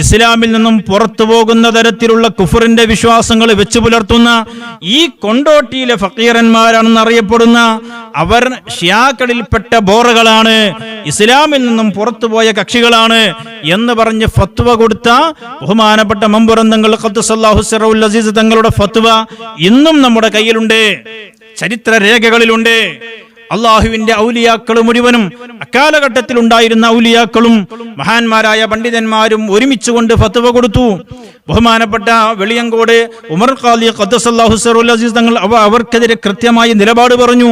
ഇസ്ലാമിൽ നിന്നും പുറത്തു പോകുന്ന തരത്തിലുള്ള കുഫറിന്റെ വിശ്വാസങ്ങൾ വെച്ചു പുലർത്തുന്ന ഈ കൊണ്ടോട്ടിയിലെ ഫക്കീറന്മാരാണെന്ന് അറിയപ്പെടുന്ന അവർ ഷിയാക്കളിൽപ്പെട്ട ബോറകളാണ്, ഇസ്ലാമിൽ നിന്നും പുറത്തുപോയ കക്ഷികളാണ് എന്ന് പറഞ്ഞ് ഫത്വ കൊടുത്ത ബഹുമാനപ്പെട്ട മമ്പുറം തങ്ങൾ ഖദ്ദസല്ലാഹു സിറഉൽ അസീസ് തങ്ങളുടെ ഫത്വ ഇന്നും നമ്മുടെ കയ്യിലുണ്ട്, ചരിത്ര രേഖകളിലുണ്ട്. അള്ളാഹുവിന്റെ ഔലിയാക്കൾ മുഴുവനും അക്കാലഘട്ടത്തിൽ ഉണ്ടായിരുന്ന ഔലിയാക്കളും മഹാന്മാരായ പണ്ഡിതന്മാരും ഒരുമിച്ചുകൊണ്ട് ഫത്വ കൊടുത്തു. ബഹുമാനപ്പെട്ട വെളിയങ്കോട് ഉമർ ഖാലി ഖദ്ദസല്ലാഹു സിറഉൽ അസീസ് തങ്ങൾ അവർക്കെതിരെ കൃത്യമായി നിലപാട് പറഞ്ഞു.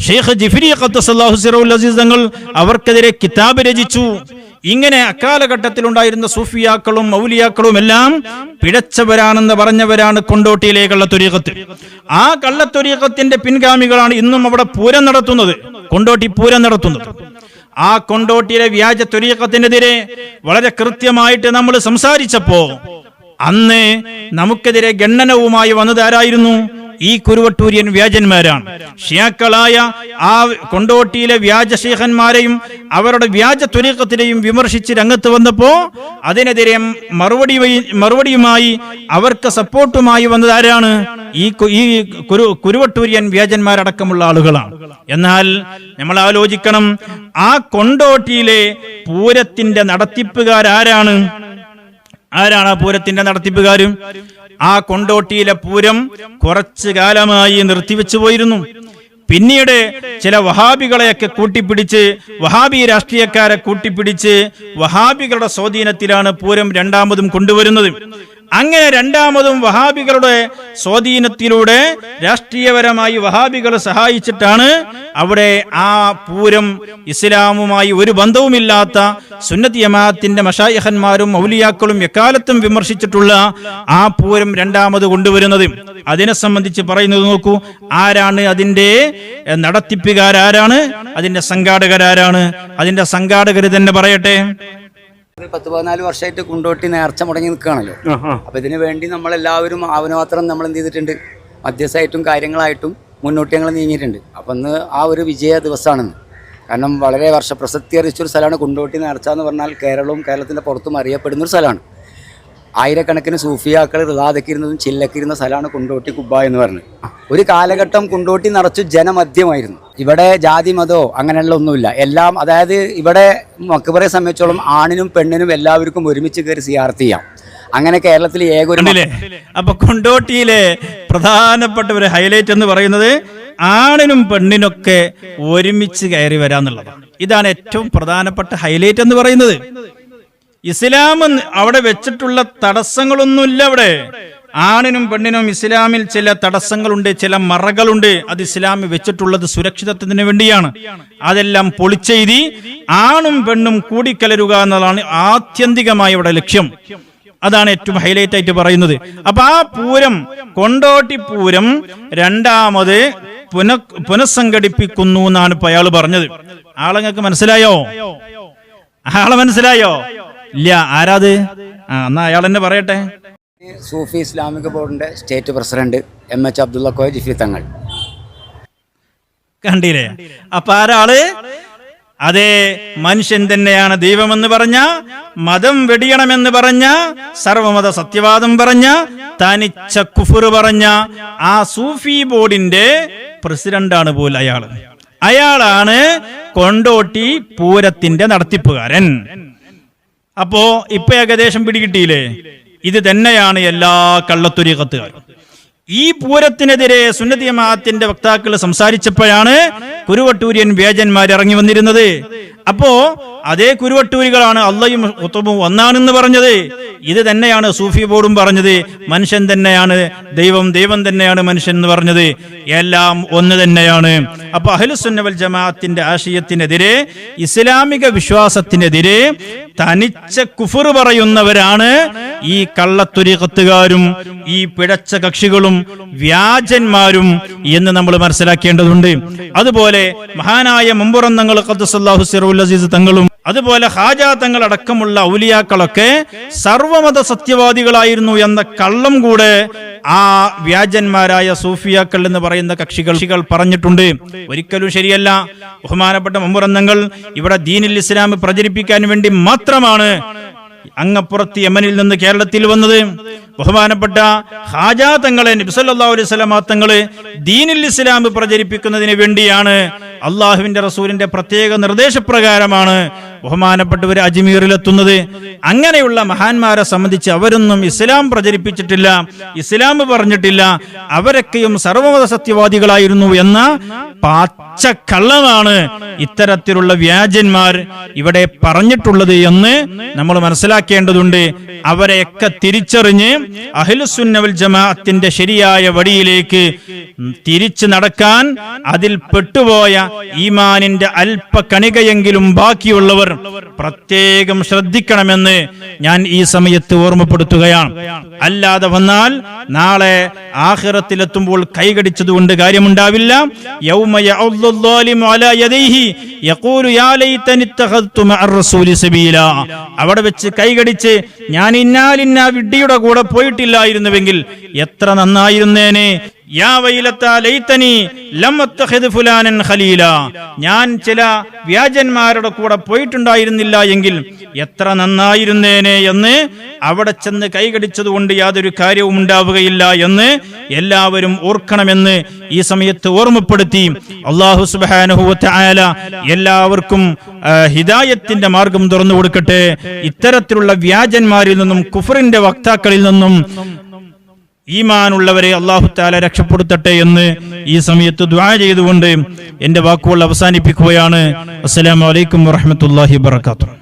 ഷെയ്ഖ് ജിഫ്രി ഖദ്ദസല്ലാഹു സിറഉൽ അസീസ് തങ്ങൾ അവർക്കെതിരെ കിതാബ് രചിച്ചു. ഇങ്ങനെ അക്കാലഘട്ടത്തിൽ ഉണ്ടായിരുന്ന സൂഫിയാക്കളും മൗലിയാക്കളും എല്ലാം പിഴച്ചവരാണെന്ന് പറഞ്ഞവരാണ് കൊണ്ടോട്ടിയിലെ കള്ളത്വരീഖത്ത്. ആ കള്ളത്വരീഖത്തിന്റെ പിൻഗാമികളാണ് ഇന്നും അവിടെ പൂരം നടത്തുന്നത്, കൊണ്ടോട്ടി പൂരം നടത്തുന്നത്. ആ കൊണ്ടോട്ടിയിലെ വ്യാജ ത്വരീഖത്തിനെതിരെ വളരെ കൃത്യമായിട്ട് നമ്മൾ സംസാരിച്ചപ്പോ അന്ന് നമുക്കെതിരെ ഗണ്ണനവുമായി വന്നത് ആരായിരുന്നു? ഈ കുരുവട്ടൂരിയൻ വ്യാജന്മാരാണ്. ഷിയാക്കളായ ആ കൊണ്ടോട്ടിയിലെ വ്യാജ ശൈഖന്മാരെയും അവരുടെ വ്യാജ ത്വരീഖത്തിനെയും വിമർശിച്ച് രംഗത്ത് വന്നപ്പോ അതിനെതിരെ മറുപടിയുമായി അവർക്ക് സപ്പോർട്ടുമായി വന്നത് ആരാണ്? ഈ കുരുവട്ടൂരിയൻ വ്യാജന്മാരടക്കമുള്ള ആളുകളാണ്. എന്നാൽ നമ്മൾ ആലോചിക്കണം, ആ കൊണ്ടോട്ടിയിലെ പൂരത്തിന്റെ നടത്തിപ്പുകാരാരാണ്? ആരാണ് ആ പൂരത്തിന്റെ നടത്തിപ്പുകാരും? ആ കൊണ്ടോട്ടിയിലെ പൂരം കുറച്ചു കാലമായി നിർത്തിവെച്ചു പോയിരുന്നു. പിന്നീട് ചില വഹാബികളെയൊക്കെ കൂട്ടിപ്പിടിച്ച്, വഹാബി രാഷ്ട്രീയക്കാരെ കൂട്ടിപ്പിടിച്ച് വഹാബികളുടെ സ്വാധീനത്തിലാണ് പൂരം രണ്ടാമതും കൊണ്ടുവരുന്നത്. അങ്ങനെ രണ്ടാമതും വഹാബികളുടെ സ്വാധീനത്തിലൂടെ രാഷ്ട്രീയപരമായി വഹാബികളെ സഹായിച്ചിട്ടാണ് അവിടെ ആ പൂരം ഇസ്ലാമുമായി ഒരു ബന്ധവുമില്ലാത്ത സുന്നത്തി ജമാഅത്തിന്റെ മശായിഖന്മാരും മൗലിയാക്കളും എക്കാലത്തും വിമർശിച്ചിട്ടുള്ള ആ പൂരം രണ്ടാമത് കൊണ്ടുവരുന്നത്. അതിനെ സംബന്ധിച്ച് പറയുന്നത് നോക്കൂ, ആരാണ് അതിന്റെ നടത്തിപ്പുകാരാരാണ്? അതിന്റെ സംഘാടകരാരാണ്? അതിന്റെ സംഘാടകർ തന്നെ പറയട്ടെ. 10-14 വർഷമായിട്ട് കുണ്ടോട്ടി നേർച്ച മുടങ്ങി നിൽക്കുകയാണല്ലോ. അപ്പൊ ഇതിനു വേണ്ടി നമ്മളെല്ലാവരും ആവനമാത്രം നമ്മൾ എന്ത് ചെയ്തിട്ടുണ്ട്, മധ്യസ്ഥമായിട്ടും കാര്യങ്ങളായിട്ടും മുന്നോട്ട് ഞങ്ങൾ നീങ്ങിയിട്ടുണ്ട്. അപ്പം ഇന്ന് ആ ഒരു വിജയ ദിവസമാണെന്ന്. കാരണം വളരെ പ്രസക്തി അറിയിച്ചൊരു സ്ഥലമാണ് കുണ്ടോട്ടി നേർച്ച എന്ന് പറഞ്ഞാൽ. കേരളവും കേരളത്തിൻ്റെ പുറത്തും അറിയപ്പെടുന്നൊരു സ്ഥലമാണ്. ആയിരക്കണക്കിന് സൂഫിയാക്കൾ റിളാദക്കിരുന്നതും ചില്ലക്കിരുന്ന സ്ഥലമാണ് കുണ്ടോട്ടി കുബ്ബ എന്ന് പറഞ്ഞത്. ഒരു കാലഘട്ടം കുണ്ടോട്ടി നിറച്ചു ജനമധ്യമായിരുന്നു. ഇവിടെ ജാതി മതമോ അങ്ങനെയുള്ള ഒന്നുമില്ല. എല്ലാം, അതായത് ഇവിടെ മക്ബറയെ സംബന്ധിച്ചോളം ആണിനും പെണ്ണിനും എല്ലാവർക്കും ഒരുമിച്ച് കയറി സിയാറത്ത് ചെയ്യാം. അങ്ങനെ കേരളത്തിൽ അപ്പൊ കൊണ്ടോട്ടിയിലെ പ്രധാനപ്പെട്ട ഒരു ഹൈലൈറ്റ് എന്ന് പറയുന്നത് ആണിനും പെണ്ണിനൊക്കെ ഒരുമിച്ച് കയറി വരാന്നുള്ളതാണ്. ഇതാണ് ഏറ്റവും പ്രധാനപ്പെട്ട ഹൈലൈറ്റ് എന്ന് പറയുന്നത്. ഇസ്ലാം അവിടെ വെച്ചിട്ടുള്ള തടസ്സങ്ങളൊന്നുമില്ല. അവിടെ ആണിനും പെണ്ണിനും ഇസ്ലാമിൽ ചില തടസ്സങ്ങളുണ്ട്, ചില മറകളുണ്ട്. അത് ഇസ്ലാം വെച്ചിട്ടുള്ളത് സുരക്ഷിതത്വത്തിന് വേണ്ടിയാണ്. അതെല്ലാം പൊളിച്ചെഴുതി ആണും പെണ്ണും കൂടിക്കലരുക എന്നതാണ് ആത്യന്തികമായ ഇവിടെ ലക്ഷ്യം. അതാണ് ഏറ്റവും ഹൈലൈറ്റ് ആയിട്ട് പറയുന്നത്. അപ്പൊ ആ പൂരം, കൊണ്ടോട്ടി പൂരം രണ്ടാമത് പുനഃസംഘടിപ്പിക്കുന്നു എന്നാണ് ഇപ്പൊ അയാൾ പറഞ്ഞത്. ആളങ്ങൾക്ക് മനസ്സിലായോ? ആളെ മനസ്സിലായോ? ഇല്ല. ആരാത്? എന്നാ അയാൾ തന്നെ പറയട്ടെ. സൂഫി ഇസ്ലാമിക് ബോർഡിന്റെ state president MH Abdulla Koya Jifri Thangal. കണ്ടില്ലേ? അപ്പൊ ആരാള്? അതേ മനുഷ്യൻ തന്നെയാണ് ദൈവമെന്ന് പറഞ്ഞ, മതം വെടിയണമെന്ന് പറഞ്ഞ, സർവമത സത്യവാദം പറഞ്ഞ, തനിച്ച കുഫർ പറഞ്ഞ ആ സൂഫി ബോർഡിന്റെ പ്രസിഡന്റാണ് പോലും അയാള്. അയാളാണ് കൊണ്ടോട്ടി പൂരത്തിന്റെ നടത്തിപ്പുകാരൻ. അപ്പോ ഇപ്പൊ ഏകദേശം പിടികിട്ടിയില്ലേ? ഇത് തന്നെയാണ് എല്ലാ കള്ളത്തൊരീഖത്തുകാരും. ഈ പൂരത്തിനെതിരെ സുന്നത്തി ജമാഅത്തിന്റെ വക്താക്കൾ സംസാരിച്ചപ്പോഴാണ് കുരുവട്ടൂരിയൻ വ്യാജന്മാർ ഇറങ്ങി വന്നിരുന്നത്. അപ്പോ അതേ കുരുവട്ടൂരികളാണ് അള്ളയും ഖുതുബും ഒന്നാണെന്ന് പറഞ്ഞത്. ഇത് തന്നെയാണ് സൂഫി ബോർഡും പറഞ്ഞത്. മനുഷ്യൻ തന്നെയാണ് ദൈവം, ദൈവം തന്നെയാണ് മനുഷ്യൻ എന്ന് പറഞ്ഞത്. എല്ലാം ഒന്ന് തന്നെയാണ്. അപ്പൊ അഹ്ലുസുന്ന വൽ ജമാഅത്തിന്റെ ആശയത്തിനെതിരെ, ഇസ്ലാമിക വിശ്വാസത്തിനെതിരെ തനിച്ച കുഫർ പറയുന്നവരാണ് ഈ കള്ളത്തൊരീഖത്തുകാരും ഈ പിഴച്ച കക്ഷികളും വ്യാജന്മാരും എന്ന് നമ്മൾ മനസ്സിലാക്കേണ്ടതുണ്ട്. അതുപോലെ മഹാനായ മുമ്പുറം തങ്ങൾ ഖദ്ദസല്ലാഹു സിറഹുൽ അസീസ് തങ്ങളും അതുപോലെ ഖാജ തങ്ങൾ അടക്കമുള്ള ഔലിയാക്കളൊക്കെ സർവമത സത്യവാദികളായിരുന്നു എന്ന കള്ളം കൂടെ ആ വ്യാജന്മാരായ സൂഫിയാക്കൾ എന്ന് പറയുന്ന കക്ഷികൾ പറഞ്ഞിട്ടുണ്ട്. ഒരിക്കലും ശരിയല്ല. ബഹുമാനപ്പെട്ട മുമ്പുറം തങ്ങൾ ഇവിടെ ദീനുൽ ഇസ്ലാം പ്രചരിപ്പിക്കാൻ വേണ്ടി മാത്രമാണ് അങ്ങപ്പുറത്ത് യമനിൽ നിന്ന് കേരളത്തിൽ വന്നത്. ബഹുമാനപ്പെട്ട ഖാജ തങ്ങളെ നബി സല്ലല്ലാഹു അലൈഹി വസല്ലം തങ്ങളെ ദീനുൽ ഇസ്ലാം പ്രചരിപ്പിക്കുന്നതിന് വേണ്ടിയാണ്, അള്ളാഹുവിന്റെ റസൂലിന്റെ പ്രത്യേക നിർദ്ദേശപ്രകാരമാണ് ബഹുമാനപ്പെട്ടവർ അജ്മീറിലെത്തുന്നത്. അങ്ങനെയുള്ള മഹാന്മാരെ സംബന്ധിച്ച് അവരൊന്നും ഇസ്ലാം പ്രചരിപ്പിച്ചിട്ടില്ല, ഇസ്ലാം പറഞ്ഞിട്ടില്ല. അവരൊക്കെയും സർവമത സത്യവാദികളായിരുന്നു എന്ന പച്ചക്കള്ളമാണ് ഇത്തരത്തിലുള്ള വ്യാജന്മാർ ഇവിടെ പറഞ്ഞിട്ടുള്ളത് എന്ന് നമ്മൾ മനസ്സിലാക്കേണ്ടതുണ്ട്. അവരെയൊക്കെ തിരിച്ചറിഞ്ഞ് അഹ്ലുസുന്ന വൽ ജമാഅത്തിന്റെ ശരിയായ വഴിയിലേക്ക് തിരിച്ചു നടക്കാൻ, അതിൽ പെട്ടുപോയ ഈമാനിന്റെ അല്പ കണികയെങ്കിലും ബാക്കിയുള്ളവർ പ്രത്യേകം ശ്രദ്ധിക്കണമെന്ന് ഞാൻ ഈ സമയത്ത് ഓർമ്മപ്പെടുത്തുകയാണ്. അല്ലാതെ വന്നാൽ നാളെ ആഖിറത്തിലെത്തുമ്പോൾ കൈകടിച്ചതുകൊണ്ട് കാര്യമുണ്ടാവില്ല. യൗമ യഅദ്ദു ളാലിമു അലാ യദൈഹി യഖൂലു യാ ലൈതനി ഇത്തഖദ്തു മഅർ റസൂലി സബീല. അവിടെ വെച്ച് കൈകടിച്ച് ഞാൻ ഇന്നാലിന്ന വിഡ്ഢിയുടെ കൂടെ പോയിട്ടില്ലായിരുന്നുവെങ്കിൽ എത്ര നന്നായിരുന്നേനെ. യാ വൈലത്താ ലൈതനി ലം അത്തഖിദ് ഫുലാനൻ ഖലീല. ഞാൻ ചില വ്യാജന്മാരുടെ കൂടെ പോയിട്ടുണ്ടായിരുന്നില്ല എങ്കിൽ എത്ര നന്നായിരുന്നേനെ എന്ന് അവിടെ ചെന്ന് കൈകടിച്ചതുകൊണ്ട് യാതൊരു കാര്യവും ഉണ്ടാവുകയില്ല എന്ന് എല്ലാവരും ഓർക്കണമെന്ന് ഈ സമയത്ത് ഓർമ്മപ്പെടുത്തി അല്ലാഹു സുബ്ഹാനഹു വ തആല എല്ലാവർക്കും ഹിദായത്തിന്റെ മാർഗം തുറന്നു കൊടുക്കട്ടെ. ഇത്തരത്തിലുള്ള വ്യാജന്മാരിൽ നിന്നും കുഫറിന്റെ വക്താക്കളിൽ നിന്നും ഈമാനുള്ളവരെ അല്ലാഹു തആല രക്ഷപ്പെടുത്തട്ടെ എന്ന് ഈ സമയത്ത് ദുആ ചെയ്തുകൊണ്ട് എന്റെ വാക്കുകൾ അവസാനിപ്പിക്കുകയാണ്. അസ്സലാമു അലൈക്കും വറഹ്മത്തുള്ളാഹി വബറകാതുഹു.